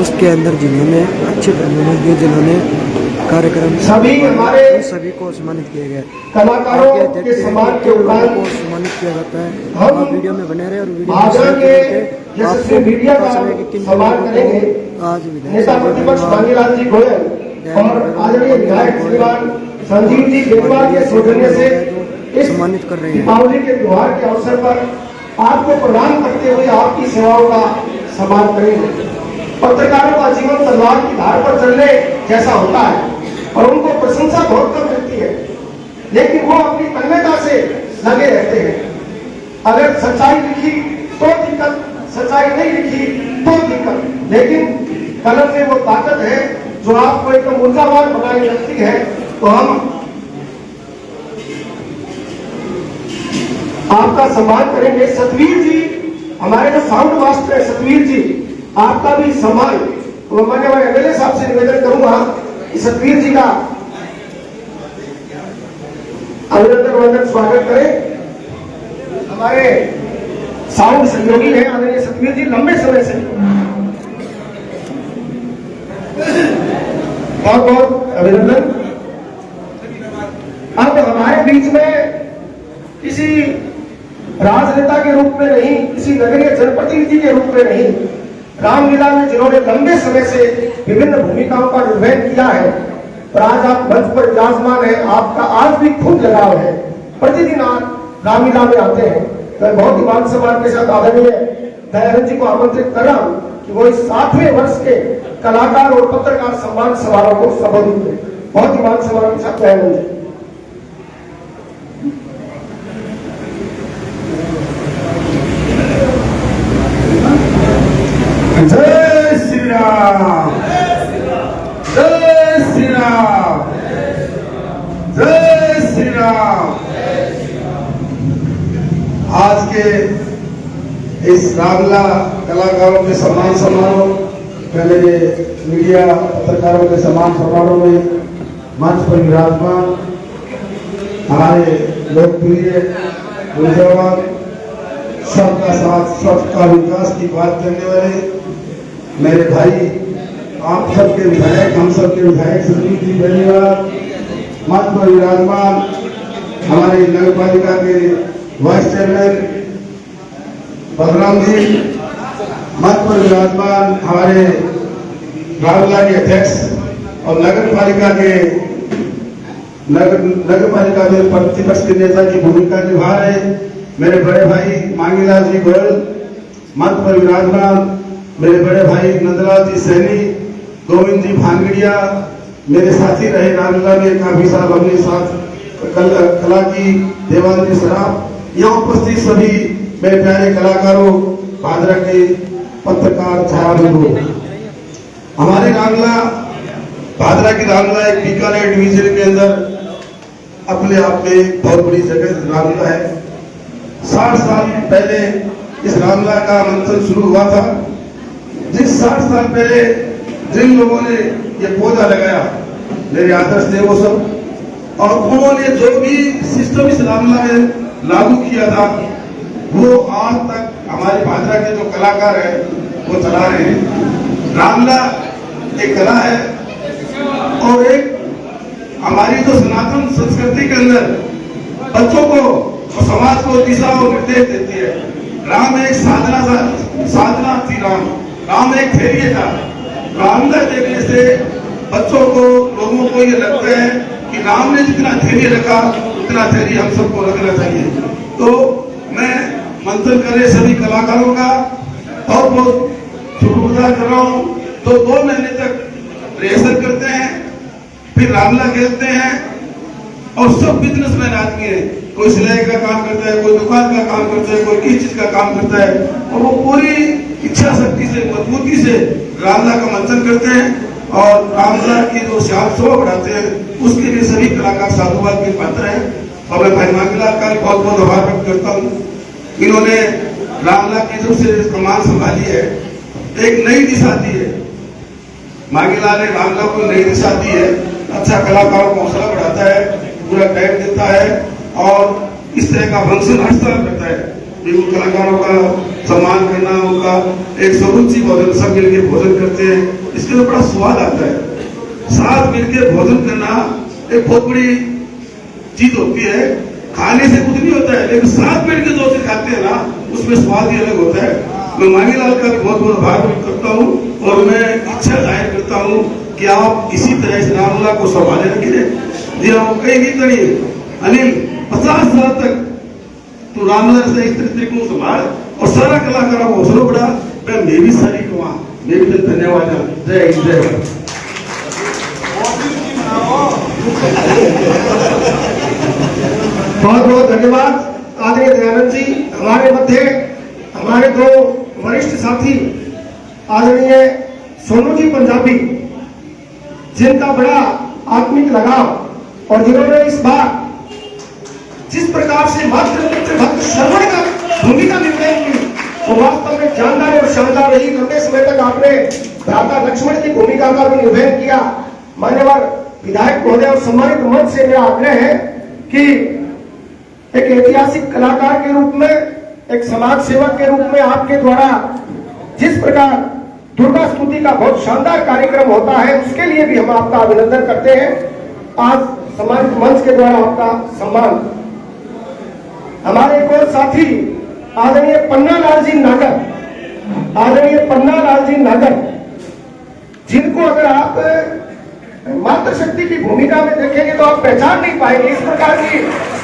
उसके अंदर जिन्होंने अच्छे ढंग जिन्होंने कार्यक्रम सभी हमारे सभी को सम्मानित किए गए। कलाकारों के सम्मान के उपरांत को सम्मानित किया जाता है। हम आप वीडियो में बने रहे और वीडियो भाजपा के यशस्वी मीडिया का किन सम्मान करेंगे। आज नेता प्रतिपक्ष भागीलाल जी गोयल और आदरणीय विधायक श्रीमान संजीव जी बेटवाल के सौजन्य से इस सम्मानित कर रहे हैं। दीपावली के त्योहार के अवसर पर आपको प्रदान करते हुए आपकी सेवाओं का सम्मान करेंगे। पत्रकारों का जीवन तलवार की धार पर चलने जैसा होता है और उनको प्रशंसा बहुत कम मिलती है, लेकिन वो अपनी तन्मयता से लगे रहते हैं। अगर सच्चाई लिखी तो दिक्कत, सच्चाई नहीं लिखी तो दिक्कत, लेकिन कलम में वो ताकत है जो आपको एकदम ऊर्जावान बनाए रखती है। तो हम आपका सम्मान करेंगे। सतवीर जी, हमारे जो साउंड मास्टर है सतवीर जी, आपका भी सम्मान। तो मैं एमएलए साहब से निवेदन करूंगा कि सतवीर जी का अभिनंदन वंदन स्वागत करें। हमारे साउंड सहयोगी हैं आदरणीय सतवीर जी, लंबे समय से। बहुत बहुत अभिनंदन। अब हमारे बीच में किसी राजनेता के रूप में नहीं, किसी नगरीय जनप्रतिनिधि के रूप में नहीं, रामलीला में जिन्होंने लंबे समय से विभिन्न भूमिकाओं का निर्वहन किया है और आज आप मंच पर विराजमान है, आपका आज भी खूब लगाव है, प्रतिदिन आप रामलीला में आते हैं। तो मैं बहुत ही मान सम्मान के साथ आदरणीय दयानंद जी को आमंत्रित कर रहा हूं कि कि वो इस 60वें वर्ष के कलाकार और पत्रकार सम्मान समारोह को संबोधित करें। बहुत ही मान समारोह के साथ दयानंद जी। जय श्री राम, जय श्री राम, जय श्री राम। आज के इस रामला कलाकारों के सम्मान समारोह, पहले मीडिया पत्रकारों के सम्मान समारोह में मंच पर विराजमान हमारे लोकप्रिय नौजवान, सबका साथ सबका विकास की बात करने वाले मेरे भाई, आप सबके विधायक, हम सबके विधायक संजीव जी बेनीवाल, मंच पर विराजमान हमारे नगर पालिका के वाइस चेयरमैन बलराम जी, मंच पर विराजमान हमारे रामला के अध्यक्ष और नगर पालिका में प्रतिपक्ष के नेता की भूमिका निभा रहे मेरे बड़े भाई मांगीलाल जी गोयल, मंच पर विराजमान मेरे बड़े भाई नंदलाल जी सैनी, गोविंद जी भांगड़िया, मेरे साथी रहे रामला में काफी साल हमने साथ कला की, देवानंद सराफ, यहाँ उपस्थित सभी मेरे प्यारे कलाकारों, भादरा के पत्रकार छाया बंधु। हमारे रामला, भादरा की रामला एक बीकानेर डिवीजन के अंदर अपने आप में बहुत बड़ी जगह रामला है। 60 साल पहले इस रामला का मंथन शुरू हुआ था। जिस 60 साल पहले जिन लोगों ने ये पौधा लगाया, मेरे आदर्श थे वो सब, और उन्होंने जो भी सिस्टम इस रामला में लागू किया था वो आज तक हमारे भादरा के जो कलाकार है वो चला रहे हैं। रामला एक कला है और एक हमारी जो सनातन संस्कृति के अंदर बच्चों को और समाज को दिशा और निर्देश देती है। राम एक साधना थी। राम एक धैर्य था। रामला देखने से बच्चों को, लोगों को ये लगता है कि राम ने जितना धैर्य रखा उतना धैर्य हम सबको रखना चाहिए। तो मैं मंथन करे सभी कलाकारों का बहुत बहुत शुक्रगुजार कर रहा हूँ। तो 2 महीने तक रिहर्सल करते हैं, फिर रामला खेलते हैं, और सब बिजनेसमैन आदमी है। कोई सिलाई का काम करता है, कोई दुकान का काम करता है, कोई किसी चीज का काम करता है, और वो पूरी इच्छा शक्ति से, मजबूती से रामला का मंथन करते हैं और रामला की जो श्याम शोभा बढ़ाते हैं, उसके लिए सभी कलाकार साधुवाद के पात्र हैं। और मैं भाई मांगीलाल का बहुत बहुत आभार व्यक्त करता हूँ। इन्होंने रामला की जब से कमान संभाली है, एक नई दिशा दी है। मांगीलाल ने रामला को नई दिशा दी है। अच्छा कलाकारों को हौसला बढ़ाता है, पूरा टाइम देता है, और इस तरह का फंक्शन हर साल करता है। उन कलाकारों का सम्मान करना, उनका एक समुची भोजन, सब मिलकर भोजन करते हैं, इसके लिए बड़ा स्वाद आता है। साथ मिलकर भोजन करना एक बहुत बड़ी चीज होती है। खाने से कुछ नहीं होता है, लेकिन साथ मिलकर जो चीज खाते हैं ना, उसमें स्वाद ही अलग होता है। मैं मांगीलाल का भी बहुत बहुत आभार व्यक्त करता हूँ, और मैं इच्छा जाहिर करता हूँ कि आप इसी तरह इस रामला को संभाले रखें। जी हम कहीं नहीं करिए अनिल, 50 साल तक तू रामला से इस तरीके को संभाल, और सारा कलाकारों को हौसला बढ़ा। मैं भी सारी को वहां मैं भी धन्यवाद। जय हिंद, जय भारत। बहुत बहुत धन्यवाद आदरणीय दयानंद जी। हमारे मध्य हमारे 2 वरिष्ठ साथी आदरणीय सोनू जी पंजाबी, जिनका बड़ा आत्मिक लगाव, और जिन्होंने इस बार जिस प्रकार से मातृ भक्त श्रवण का भूमिका निर्णय की, वो वास्तव में जानदार और शानदार रही। लंबे समय तक आपने भ्राता लक्ष्मण की भूमिका का भी निर्वहन किया। मान्यवर विधायक महोदय और सम्मानित मंच से मेरा आग्रह है कि एक ऐतिहासिक कलाकार के रूप में, एक समाज सेवक के रूप में आपके द्वारा जिस प्रकार दुर्गा स्तुति का बहुत शानदार कार्यक्रम होता है, उसके लिए भी हम आपका अभिनंदन करते हैं। आज सम्मानित मंच के द्वारा आपका सम्मान। हमारे एक और साथी आदरणीय पन्नालाल जी नागर, आदरणीय पन्नालाल जी नागर, जिनको अगर आप मातृशक्ति की भूमिका में देखेंगे तो आप पहचान नहीं पाएंगे। इस प्रकार की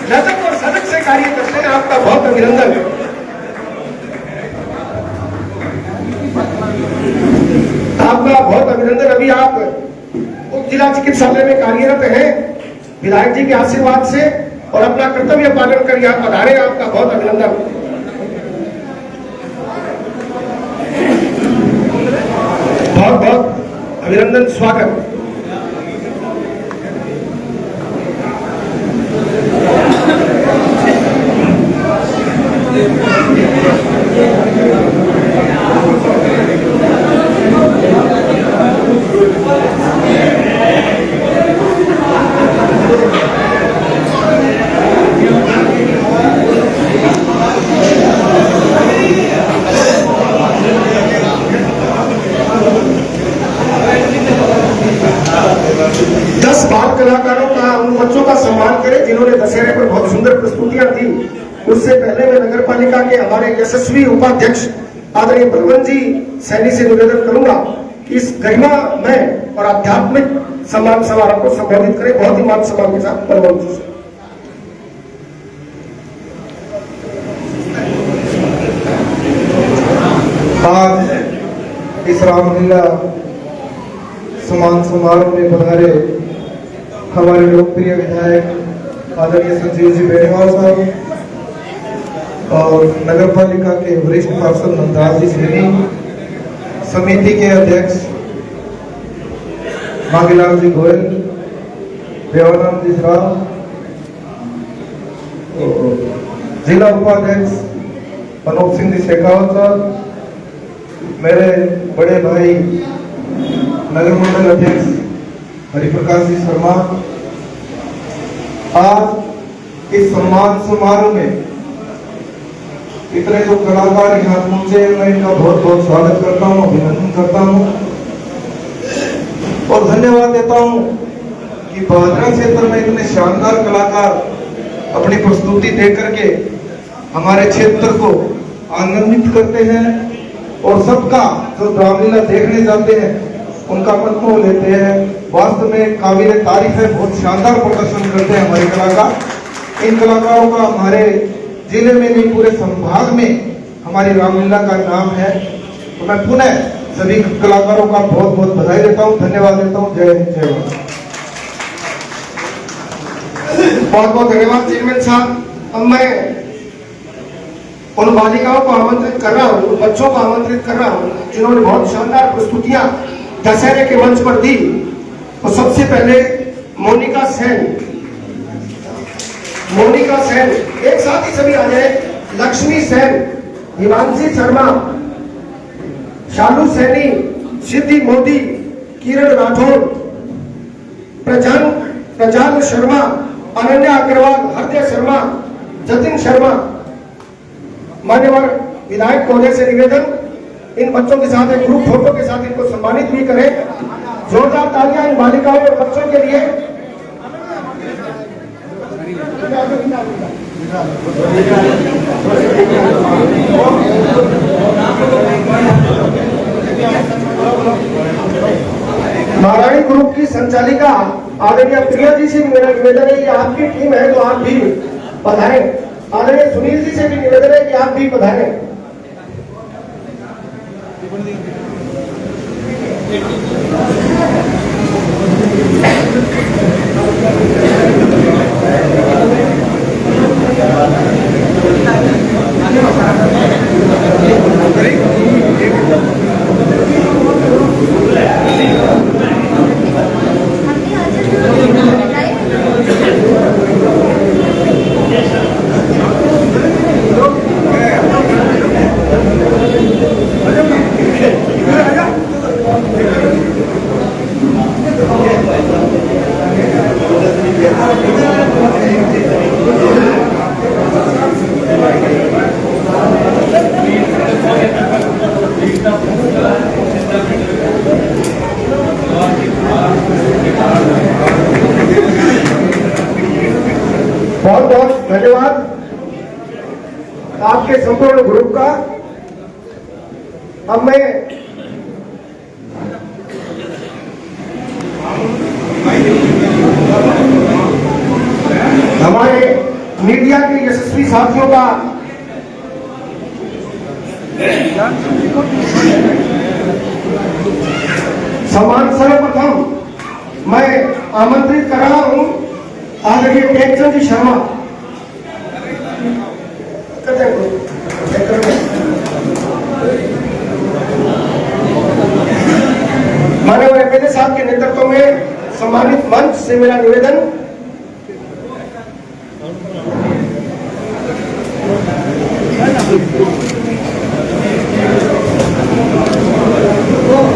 लचक और सजग से कार्य करते हैं, आपका बहुत अभिनंदन है। आपका बहुत अभिनंदन। अभी आप उप जिला चिकित्सालय में कार्यरत हैं विधायक जी के आशीर्वाद से और अपना कर्तव्य पालन कर यहाँ पधारे, आपका बहुत अभिनंदन। बहुत बहुत अभिनंदन, स्वागत। कलाकारों का, उन बच्चों का सम्मान करें जिन्होंने दशहरे पर बहुत सुंदर प्रस्तुतियां दी। उससे पहले मैं नगर पालिका के हमारे यशस्वी उपाध्यक्ष आदरणीय बलवंत जी सैनी से निवेदन करूंगा कि इस गरिमामय और आध्यात्मिक सम्मान समारोह को संबोधित करें। बहुत ही मान सम्मान के साथ बलवंत जी से। आज इस रामलीला सम्मान समारोह में पधारे हमारे लोकप्रिय विधायक आदरणीय संजीव जी बेनीवाल साहब और नगर पालिका के वरिष्ठ पार्षद नंदलाल जी सैनी, समिति के अध्यक्ष मांगीलाल जी गोयल, देवानंद जी राव, जिला उपाध्यक्ष अनूप सिंह जी शेखावत साहब, मेरे बड़े भाई नगर मंडल अध्यक्ष हरिप्रकाश जी शर्मा। आज इस सम्मान समारोह में इतने जो कलाकार यहाँ पहुंचे, मैं इनका बहुत बहुत स्वागत करता हूँ, अभिनंदन करता हूँ और धन्यवाद देता हूँ कि बहादुरा क्षेत्र में इतने शानदार कलाकार अपनी प्रस्तुति दे करके हमारे क्षेत्र को आनंदित करते हैं और सबका जो रामलीला देखने जाते हैं उनका मन मोह लेते हैं। वास्तव में काबिल तारीफ है, बहुत शानदार प्रदर्शन करते हैं हमारे कलाकार। इन कलाकारों का हमारे जिले में नहीं पूरे संभाग में हमारी रामलीला का नाम है। तो मैं पुनः सभी कलाकारों का बहुत बहुत बधाई देता हूँ, धन्यवाद देता हूँ। जय हिंद, जय भारत। बहुत बहुत धन्यवाद चेयरमैन साहब। अब मैं उन बालिकाओं को आमंत्रित कर रहा हूँ, उन बच्चों को आमंत्रित कर रहा हूँ जिन्होंने बहुत शानदार प्रस्तुतियां दशहरे के मंच पर दी। तो सबसे पहले मोनिका सेन, मोनिका सेन, एक साथ ही सभी आ जाए। लक्ष्मी सेन, हिमांशी शर्मा, शालू सैनी, सिद्धि मोदी, किरण राठौर, प्रजान शर्मा, अनन्या अग्रवाल, हृदय शर्मा, जतिन शर्मा। मान्यवर विधायक महोदय से निवेदन, इन बच्चों के साथ एक ग्रुप फोटो के साथ इनको सम्मानित भी करें। जोरदार तालियां इन बालिकाओं और बच्चों के लिए। नारायण ग्रुप की संचालिका आदरणीय प्रिया जी से भी मेरा निवेदन है कि आपकी टीम है तो आप भी पधारें। आदरणीय सुनील जी से भी निवेदन है कि आप भी पधारें। बहुत बहुत धन्यवाद आपके संपूर्ण ग्रुप का। अब मैं हमारे मीडिया के यशस्वी साथियों का सम्मान सर्वप्रथम मैं आमंत्रित कर रहा हूं आदरणीय टेकचंद जी शर्मा। माननीय एमएलए साहब के नेतृत्व में सम्मानित मंच से मेरा निवेदन,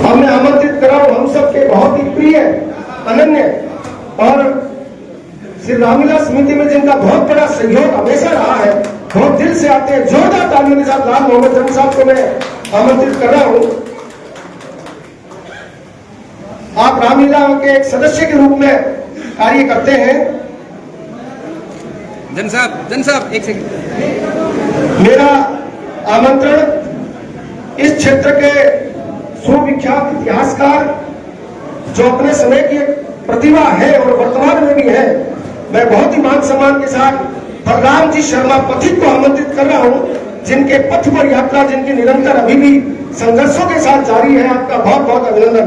हमने आमंत्रित करा हम सबके बहुत ही प्रिय, अनन्य और श्री रामलीला समिति में जिनका बहुत बड़ा सहयोग हमेशा रहा है, बहुत दिल से आते हैं, जोरदार तालियों के साथ लाल मोहम्मद जंग साहब को मैं आमंत्रित कर रहा हूं। आप रामलीला के एक सदस्य के रूप में कार्य करते हैं। जन साहब एक सेकंड। मेरा आमंत्रण इस क्षेत्र के सुविख्यात इतिहासकार जो अपने समय की एक प्रतिभा है और वर्तमान में भी है, मैं बहुत ही मान सम्मान के साथ बलराम जी शर्मा पथिक को आमंत्रित कर रहा हूं, जिनके पथ पर यात्रा जिनकी निरंतर अभी भी संघर्षों के साथ जारी है। आपका बहुत बहुत अभिनंदन।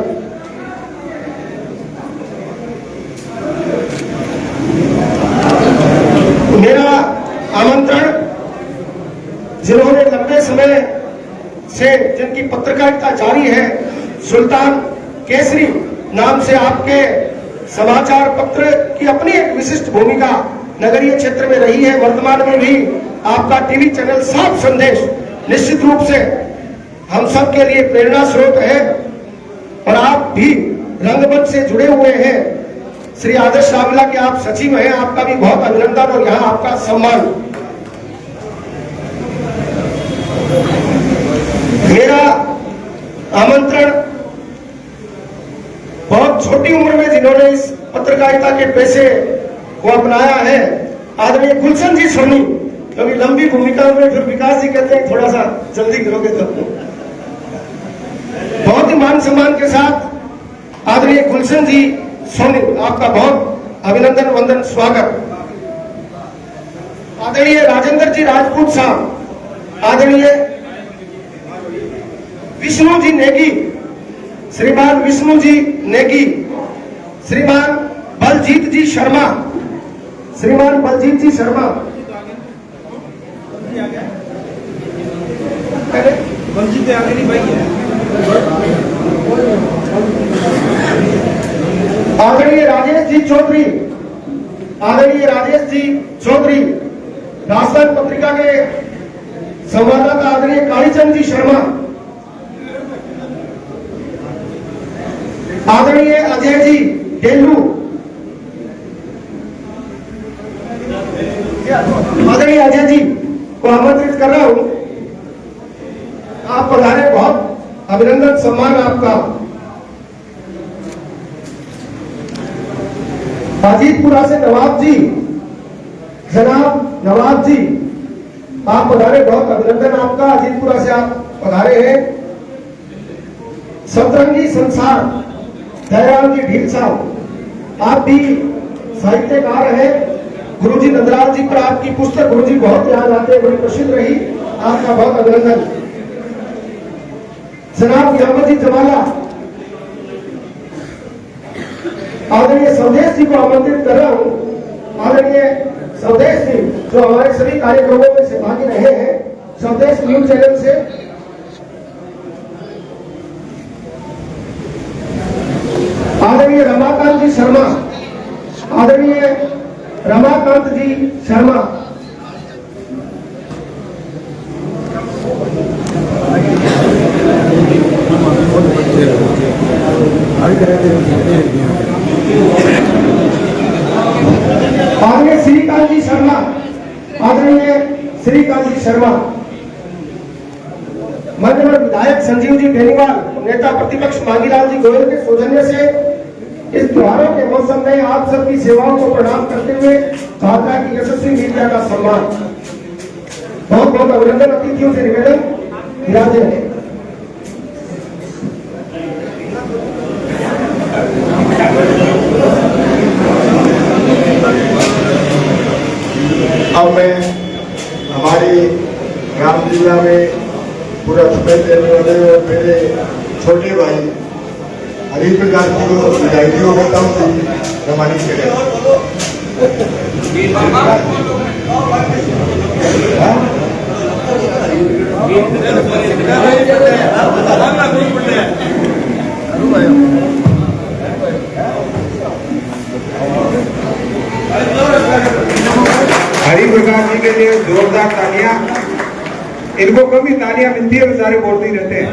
मेरा आमंत्रण जिन्होंने लंबे समय से जिनकी पत्रकारिता जारी है, सुल्तान केसरी नाम से आपके समाचार पत्र की अपनी एक विशिष्ट भूमिका नगरीय क्षेत्र में रही है। वर्तमान में भी आपका टीवी चैनल साफ संदेश निश्चित रूप से हम सब के लिए प्रेरणा स्रोत है और आप भी रंगमंच से जुड़े हुए हैं। श्री आदर्श रामलीला के आप सचिव हैं, आपका भी बहुत अभिनंदन और यहाँ आपका सम्मान। मेरा आमंत्रण बहुत छोटी उम्र में जिन्होंने इस पत्रकारिता के पेशे को अपनाया है, आदरणीय गुलशन जी सोनी, क्योंकि लंबी भूमिका में फिर विकास जी कहते हैं थोड़ा सा जल्दी करोगे तो। बहुत ही मान सम्मान के साथ आदरणीय गुलशन जी सोनी, आपका बहुत अभिनंदन वंदन स्वागत। आदरणीय राजेंद्र जी राजपूत साहब, आदरणीय विष्णु जी नेगी, श्रीमान विष्णु जी नेगी, श्रीमान बलजीत जी शर्मा, श्रीमान बलजीत जी शर्मा, बलजीत आगे नहीं भाई है। आदरणीय राजेश जी चौधरी, आदरणीय राजेश जी चौधरी, राजस्थान पत्रिका के संवाददाता आदरणीय कालीचंद जी शर्मा, आदरणीय अजय जी डेलू, आदरणीय अजय जी को आमंत्रित कर रहा हूं। आप पधारे, बहुत अभिनंदन सम्मान आपका। अजीतपुरा से नवाब जी, जनाब नवाब जी आप पधारे, बहुत अभिनंदन आपका। अजीतपुरा से आप पधारे हैं। सतरंगी संसार दयाल जी ढील साहब, आप भी साहित्यकार हैं। गुरुजी नंदलाल जी पर आपकी पुस्तक गुरुजी बहुत याद आते, बड़ी प्रसिद्ध रही, आपका बहुत अभिनंदन। जनाब यामत जी जमाला, आदरणीय स्वदेश जी को आमंत्रित कर रहा हूं। आदरणीय स्वदेश जी जो हमारे सभी कार्यक्रमों में सहभागी रहे हैं, स्वदेश न्यूज चैनल से। आदरणीय रमाकांत जी शर्मा, आदरणीय रमाकांत जी शर्मा, आदरणीय श्रीकांत जी शर्मा, आदरणीय श्रीकांत जी शर्मा, माननीय विधायक संजीव जी बेनीवाल, नेता प्रतिपक्ष मांगीलाल जी गोयल के सौजन्य से इस त्योहारों के मौसम में आप सबकी सेवाओं को प्रणाम करते हुए भाजपा की यशस्वी मीडिया का सम्मान। बहुत बहुत अभिनंदन। अतिथियों से निवेदन, विराजे। अब मैं हमारी रामलीला में पूरा समय देने वाले और मेरे छोटे भाई और इस प्रकार की जो विधायकी होता है प्रमाणित करें। हरि प्रकाश जी के लिए जोरदार तालियां। इनको कम ही तालियां मिलती है, बेचारे बोलते ही रहते हैं।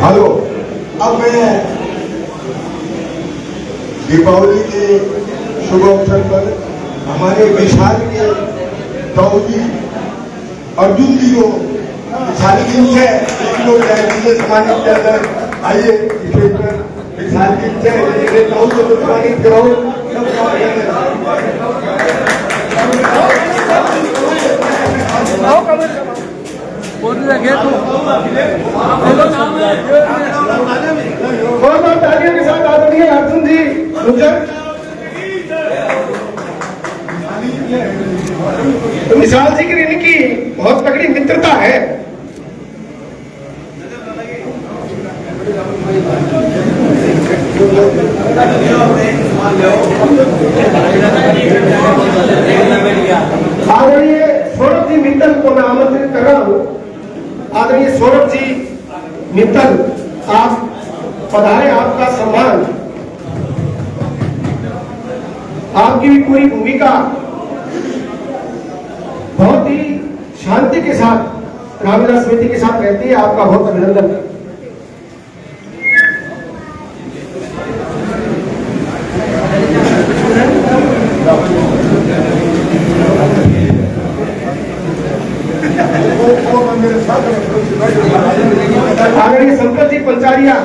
हेलो, अब मैं दीपावली के शुभ अवसर पर हमारे विशाल के ताऊ जी अर्जुन जी को विशाल दिन से सम्मानित किया जाए। आइए स्टेज पर विशाल दिन से ताऊ जी को सम्मानित कराओ। बहुत तालियों के साथ आदरणीय अर्जुन जी गुजर। तो विशाल जी की इनकी बहुत तगड़ी मित्रता है। आदरणीय सौरभ जी मित्तल को मैं आमंत्रित कर रहा हूँ। आदरणीय सौरभ जी मित्तल, आप पधारे, आपका सम्मान, आपकी भी पूरी भूमिका बहुत ही शांति के साथ रामलीला समिति के साथ रहती है। आपका बहुत अभिनंदन। आदरणीय संपत जी पंचारिया,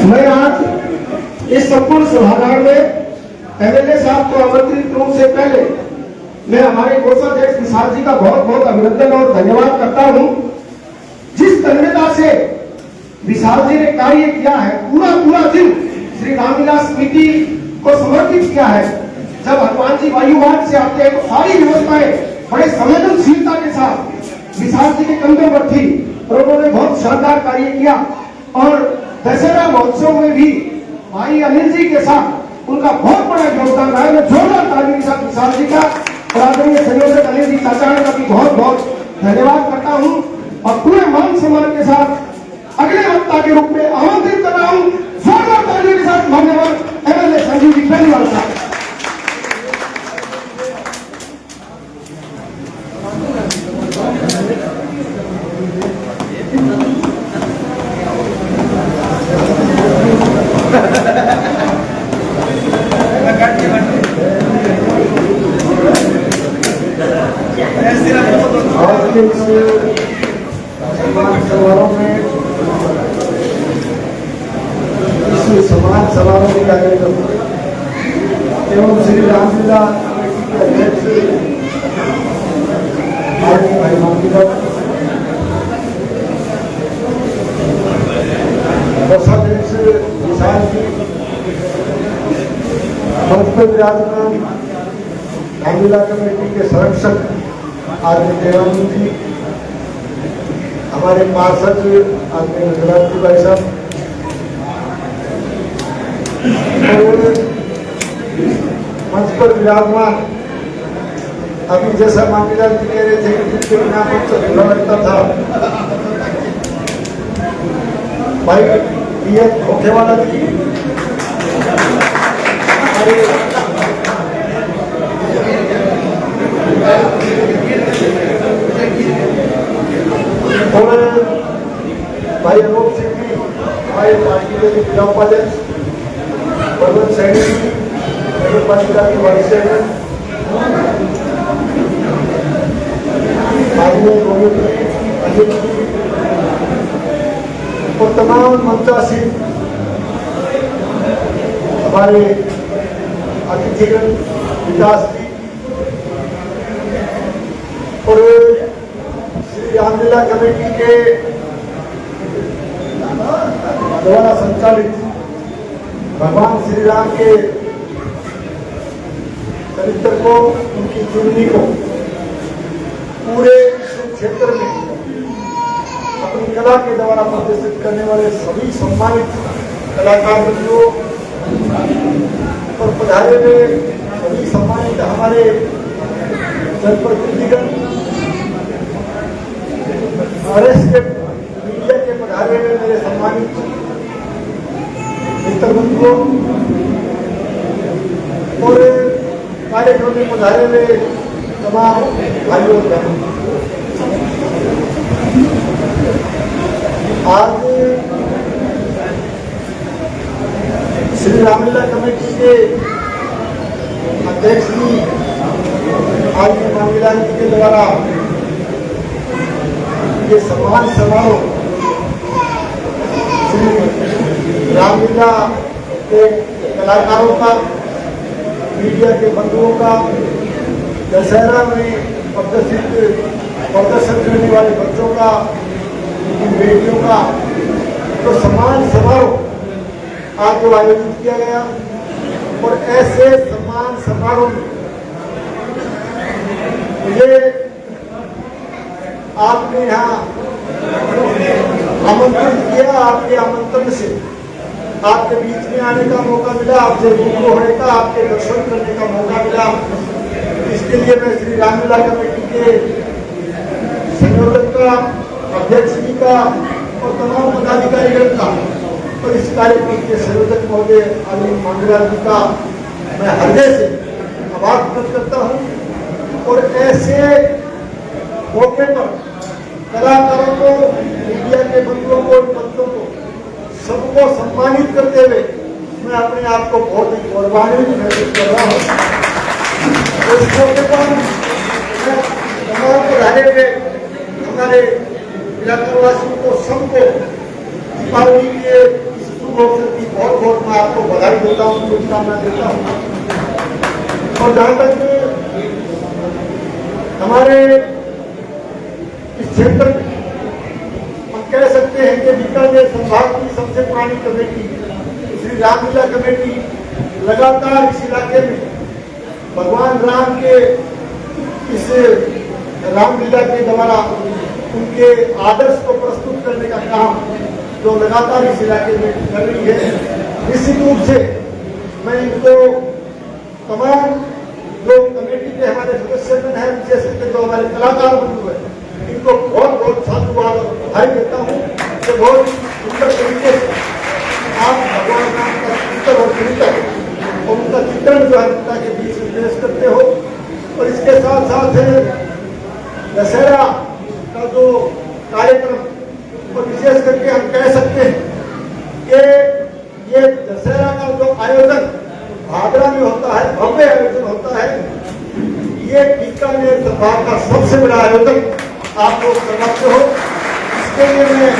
मैं आज इस संपूर्ण सभागार में एमएलए साहब को आमंत्रित रूप से पहले मैं हमारे कोषाध्यक्ष विशाल जी का बहुत बहुत अभिनंदन और धन्यवाद करता हूं। जिस तन्मयता से विशाल जी ने कार्य किया है, पूरा दिन श्री रामलीला समिति को समर्पित किया है। जब हनुमान जी वायुवाद से आते हैं तो सारी व्यवस्थाएं बड़े संवेदनशीलता के साथ विशाल जी के कंधों पर थी और उन्होंने बहुत शानदार कार्य किया। और दशहरा महोत्सव में भी भाई अनिल जी के साथ उनका बहुत बड़ा योगदान रहा है। मैं जोरदार ताली के साथ विशाल जी का और आदरणीय संयोजक अनिल जी चाचारण का भी बहुत बहुत धन्यवाद करता हूं और पूरे मान सम्मान के साथ अगले वक्ता के रूप में आमंत्रित कर रहा हूं। जोरदार तालियों के साथ धन्यवाद एमएलए संजीव जी बेनीवाल साहब। आज के सम्मान समारोह में इस सम्मान समारोह के कार्यक्रम एवं श्री रामलीला अध्यक्ष भाई मामूदर कोषाध्यक्ष विशाल जी, मंच पर विराजमान रामलीला कमेटी के संरक्षक आदरणीय देवानंद जी, हमारे पार्षद आदरणीय गुजरात जी भाई साहब, मंच पर विराजमान अभी जैसा मामलेदार जी कह रहे थे कि जिनके बिना मंच अधूरा लगता था, भाई ये धोखेवाला जी, और भाई अनूप सिंह जी, हमारे पार्टी के जिला उपाध्यक्ष, प्रबंध सैनी जी, नगर पालिका के वाइस चेयरमैन, और तमाम मंचासीन हमारे अतिथिगण, विकास जी और श्री रामलीला कमेटी के द्वारा संचालित भगवान श्री राम के चरित्र को, उनकी जीवनी को पूरे क्षेत्र में अपनी कला के द्वारा प्रदर्शित करने वाले सभी सम्मानित कलाकार बंधुओं और पधारे हुए सभी सम्मानित हमारे जनप्रतिनिधिगण, आरएस के मीडिया के पधारे हुए मेरे सम्मानित मित्र बंधुओं और कार्यक्रम में पधारे हुए तमाम भाइयों और बहनों, आज श्री रामलीला कमेटी के अध्यक्ष जी आज रामलीला जी के द्वारा ये सम्मान समारोह श्री रामलीला के कलाकारों का, मीडिया के बंधुओं का, दशहरा में प्रदर्शन करने वाले बच्चों का, उनकी बेटियों का तो सम्मान समारोह आज जो आयोजित किया गया। और ऐसे सम्मान समारोह में मुझे आपने यहाँ आमंत्रित किया, आपके आमंत्रण से आपके बीच में आने का मौका मिला, आपसे रूबरू होने का, आपके दर्शन करने का मौका मिला। इसके लिए मैं श्री रामलीला कमेटी के संयोजक का, अध्यक्ष जी का और तमाम पदाधिकारीगण का और इस कार्यक्रम के संयोजक महोदय अरविंद मंगला जी का मैं हृदय से आभार व्यक्त करता हूँ। और ऐसे मौके पर कलाकारों को, मीडिया के बंधुओं को, बच्चों को, सबको सम्मानित करते हुए मैं अपने आप को बहुत ही गौरवान्वित महसूस कर रहा हूँ। इस मौके पर मैं तमाम पधारे हुए हमारे इलाकावासियों को, सबको दीपावली के इस शुभ अवसर की बहुत बहुत मैं आपको बधाई देता हूँ, शुभकामना देता हूँ। और जहाँ तक हमारे इस क्षेत्र में हम कह सकते हैं कि बीकानेर संभाग की सबसे पुरानी कमेटी श्री रामलीला कमेटी लगातार इस इलाके में भगवान राम के इस रामलीला के द्वारा उनके आदर्श को प्रस्तुत करने का काम जो लगातार इस इलाके में कर रही है। निश्चित रूप से मैं इनको तमाम जो कमेटी के हमारे सदस्यगण हैं, विशेष करके जो हमारे कलाकार बंधु हैं, इनको बहुत बहुत साधुवाद और बधाई देता हूँ कि बहुत सुंदर तरीके से आप भगवान राम का चित्र और चिंतन और उनका चित्रण जो है जनता के बीच में पेश करते हो। और इसके साथ साथ दशहरा का जो कार्यक्रम और विशेष करके हम कह सकते हैं कि ये दशहरा का जो आयोजन भादरा में होता है, भव्य आयोजन होता है, ये बीकानेर संभाग का सबसे बड़ा आयोजन आप लोग करवाते हो। इसके लिए मैं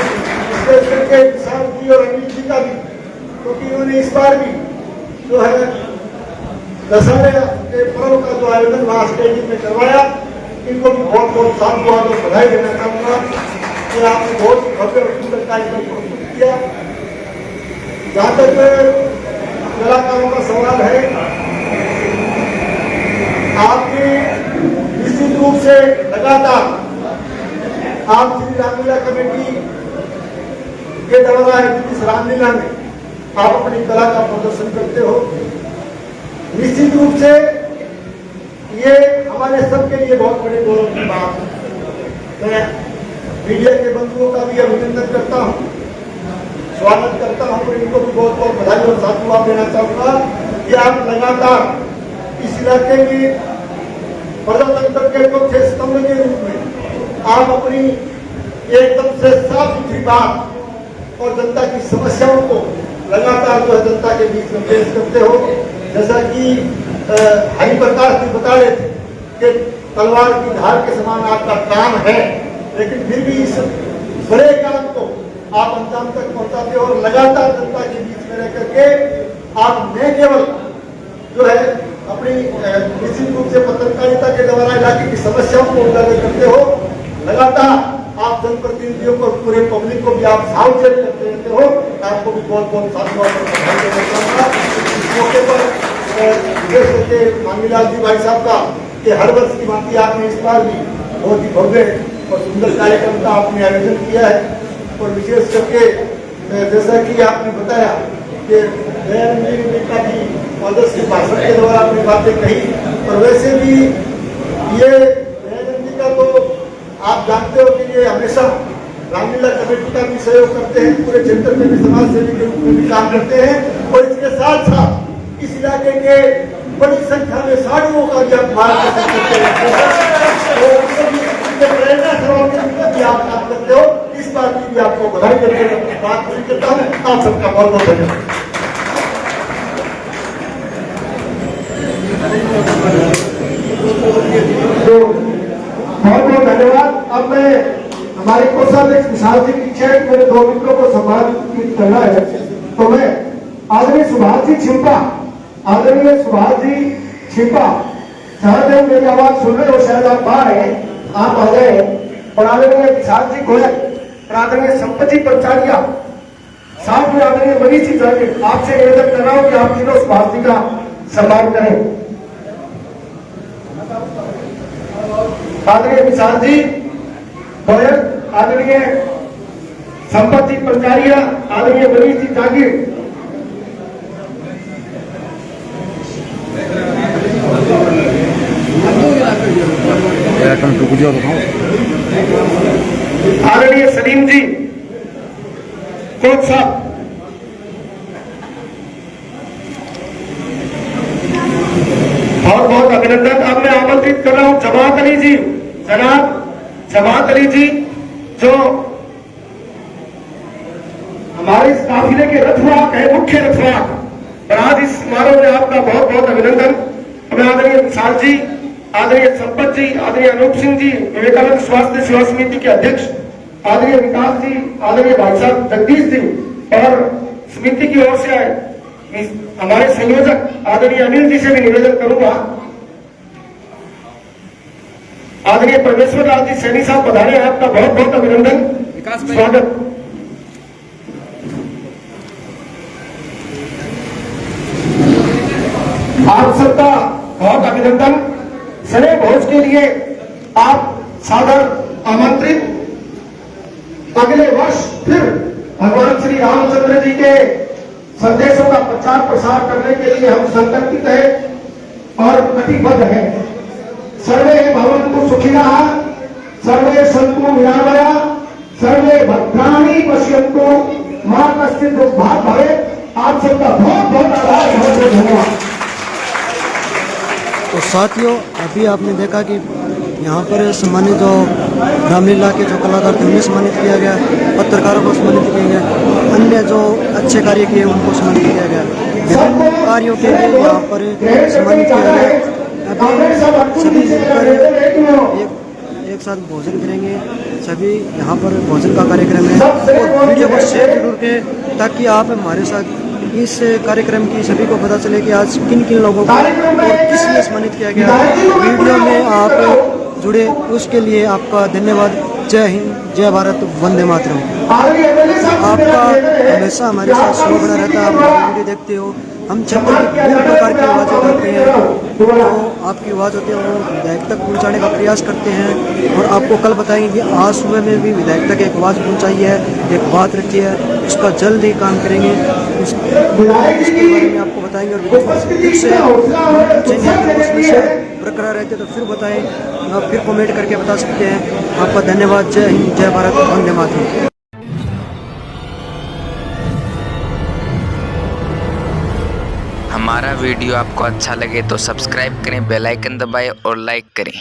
विशेष करके विशाल जी और अनिल जी का भी, क्योंकि उन्होंने इस बार भी जो है दशहरे के पर्व का जो आयोजन वहाँ स्टेडियम में करवाया, इनको भी बहुत बहुत साधुवाद और बधाई देना चाहूँगा कि आपने बहुत ही भव्य और सुंदर कार्यक्रम प्रस्तुत किया। जहाँ तक कलाकारों का सवाल है, आपने निश्चित रूप से लगातार आप श्री रामलीला कमेटी के द्वारा इस रामलीला में आप अपनी कला का प्रदर्शन करते हो। निश्चित रूप से ये हमारे सबके लिए बहुत बड़े गौरव की बात है। मैं मीडिया के बंधुओं का भी अभिनंदन करता हूँ, स्वागत करता हूँ और इनको भी बहुत बहुत बधाई और साधुवाद देना चाहूँगा कि आप लगातार इस इलाके में प्रजातंत्र के चौथे स्तंभ के रूप में आप अपनी एकदम से साफ सुथरी बात और जनता की समस्याओं को लगातार जो है जनता के बीच में पेश करते हो। जैसा कि हरि प्रकाश जी बता रहे थे कि तलवार की धार के समान आपका काम है, लेकिन फिर भी इस बड़े काम को आप अंजाम तक पहुंचाते हो और लगातार जनता के बीच में रह करके आप न केवल जो है अपनी निश्चित रूप से पत्रकारिता के द्वारा इलाके की समस्याओं को उजागर करते हो, लगातार आप जनप्रतिनिधियों को, पूरे पब्लिक को भी आप सावचेत करते रहते हो। आपको भी बहुत बहुत साधुवाद और बधाई देना चाहूंगा। इस मौके पर विशेष करके मांगीलाल जी भाई साहब का कि हर वर्ष की भांति आपने इस बार भी बहुत ही भव्य और सुंदर कार्यक्रम का आपने आयोजन किया है। और विशेष करके जैसा कि आपने बताया कि दयानंद जी का भी आदर्श के भाषण के द्वारा अपनी बातें कही, और वैसे भी ये दयानंद जी का तो आप जानते हो कि ये हमेशा रामलीला कमेटी का भी सहयोग करते हैं, पूरे क्षेत्र में भी समाज सेवी के रूप में भी काम करते हैं, और इसके साथ साथ इस इलाके के बड़ी संख्या में साधुओं का भी आप मार्गदर्शन करते हैं, आप काम करते हो। इस बात की भी आपको बधाई देते हुए अपनी बात पूरी करता हूँ। आप सबका बहुत बहुत धन्यवाद। तो बहुत बहुत धन्यवाद। अब मैं हमारे कोषाध्यक्ष विशाल जी की इच्छा है कि मेरे दो मित्रों को सम्मानित करना है, तो मैं आदरणीय सुभाष जी छिंपा, आदरणीय सुभाष जी छिंपा, शायद मेरी आवाज सुन रहे हो, शायद आप बाहर हैं, आप आ जाए। और आदरणीय विशाल जी गोयल, आदरणीय संपत जी पंचालिया, साथ में आदरणीय मनीष जी जागीर, आपसे निवेदन कर रहा हूं कि आप तीनों सुभाष जी का सम्मान करें। आदरणीय विशाल जी गोयल, आदरणीय संपत जी पंचालिया, आदरणीय मनीष जी जागीर। आदरणीय सलीम जी कोच साहब, बहुत बहुत अभिनंदन। अब मैं आमंत्रित कर रहा हूं जमात अली जी, जनाब जमात अली जी, जो हमारे इस काफिले के रथवाहक है, मुख्य रथवाहक, और आज इस समारोह में आपका बहुत बहुत अभिनंदन। हमें आदरणीय विशाल जी, आदरणीय संपत जी, आदरणीय अनूप सिंह जी, विवेकानंद स्वास्थ्य सेवा समिति के अध्यक्ष, आदरणीय विकास जी, आदरणीय भाई साहब जगदीश जी, और समिति की ओर से आए हमारे संयोजक आदरणीय अनिल जी से भी निवेदन करूंगा। आदरणीय परमेश्वर लाल जी सैनी साहब पधारे, आपका बहुत बहुत अभिनंदन, स्वागत। आप सबका बहुत अभिनंदन। सरे भोज के लिए आप सादर आमंत्रित। अगले वर्ष फिर भगवान श्री रामचंद्र जी के संदेशों का प्रचार प्रसार करने के लिए हम संकल्पित हैं और कटिबद्ध हैं। सर्वे भवन्तु सुखिनः, सर्वे सन्तु निरामया, सर्वे भद्राणि पश्यन्तु, मा कश्चित् दुर्भाग् भवेत्। आप सबका बहुत बहुत आभार, बहुत बहुत धन्यवाद। तो साथियों, अभी आपने देखा कि यहाँ पर सम्मानित जो रामलीला के जो कलाकार थे उन्हें सम्मानित किया गया, पत्रकारों को सम्मानित किया गया, अन्य जो अच्छे कार्य किए उनको सम्मानित किया गया, विभिन्न कार्यों के लिए यहाँ पर सम्मानित किया गया। अभी सभी मिलकर एक साथ भोजन करेंगे, सभी यहाँ पर भोजन का कार्यक्रम है। और वीडियो को शेयर जरूर करें ताकि आप हमारे साथ इस कार्यक्रम की सभी को पता चले कि आज किन किन लोगों को और किस लिए सम्मानित किया गया। वीडियो में आप जुड़े उसके लिए आपका धन्यवाद। जय हिंद, जय भारत, वंदे मातरम। आपका हमेशा हमारे साथ शो बना रहता है, आप वीडियो देखते हो। हम छत्र की विभिन्न प्रकार की आवाज़ें करते हैं, तो आपकी आवाज़ होती है वो विधायक तक पहुंचाने का प्रयास करते हैं। और आपको कल बताएंगे कि आज सुबह में भी विधायक तक एक आवाज़ पहुंचाई है, एक बात रखी है, उसका जल्द ही काम करेंगे, इसके बारे में आपको बताएंगे। और फिर से बरकरार रहते तो फिर बताएं, आप फिर कमेंट करके बता सकते हैं। आपका धन्यवाद। जय हिंद, जय भारत, वंदे मातरम। हमारा वीडियो आपको अच्छा लगे तो सब्सक्राइब करें, बेल आइकन दबाएं और लाइक करें।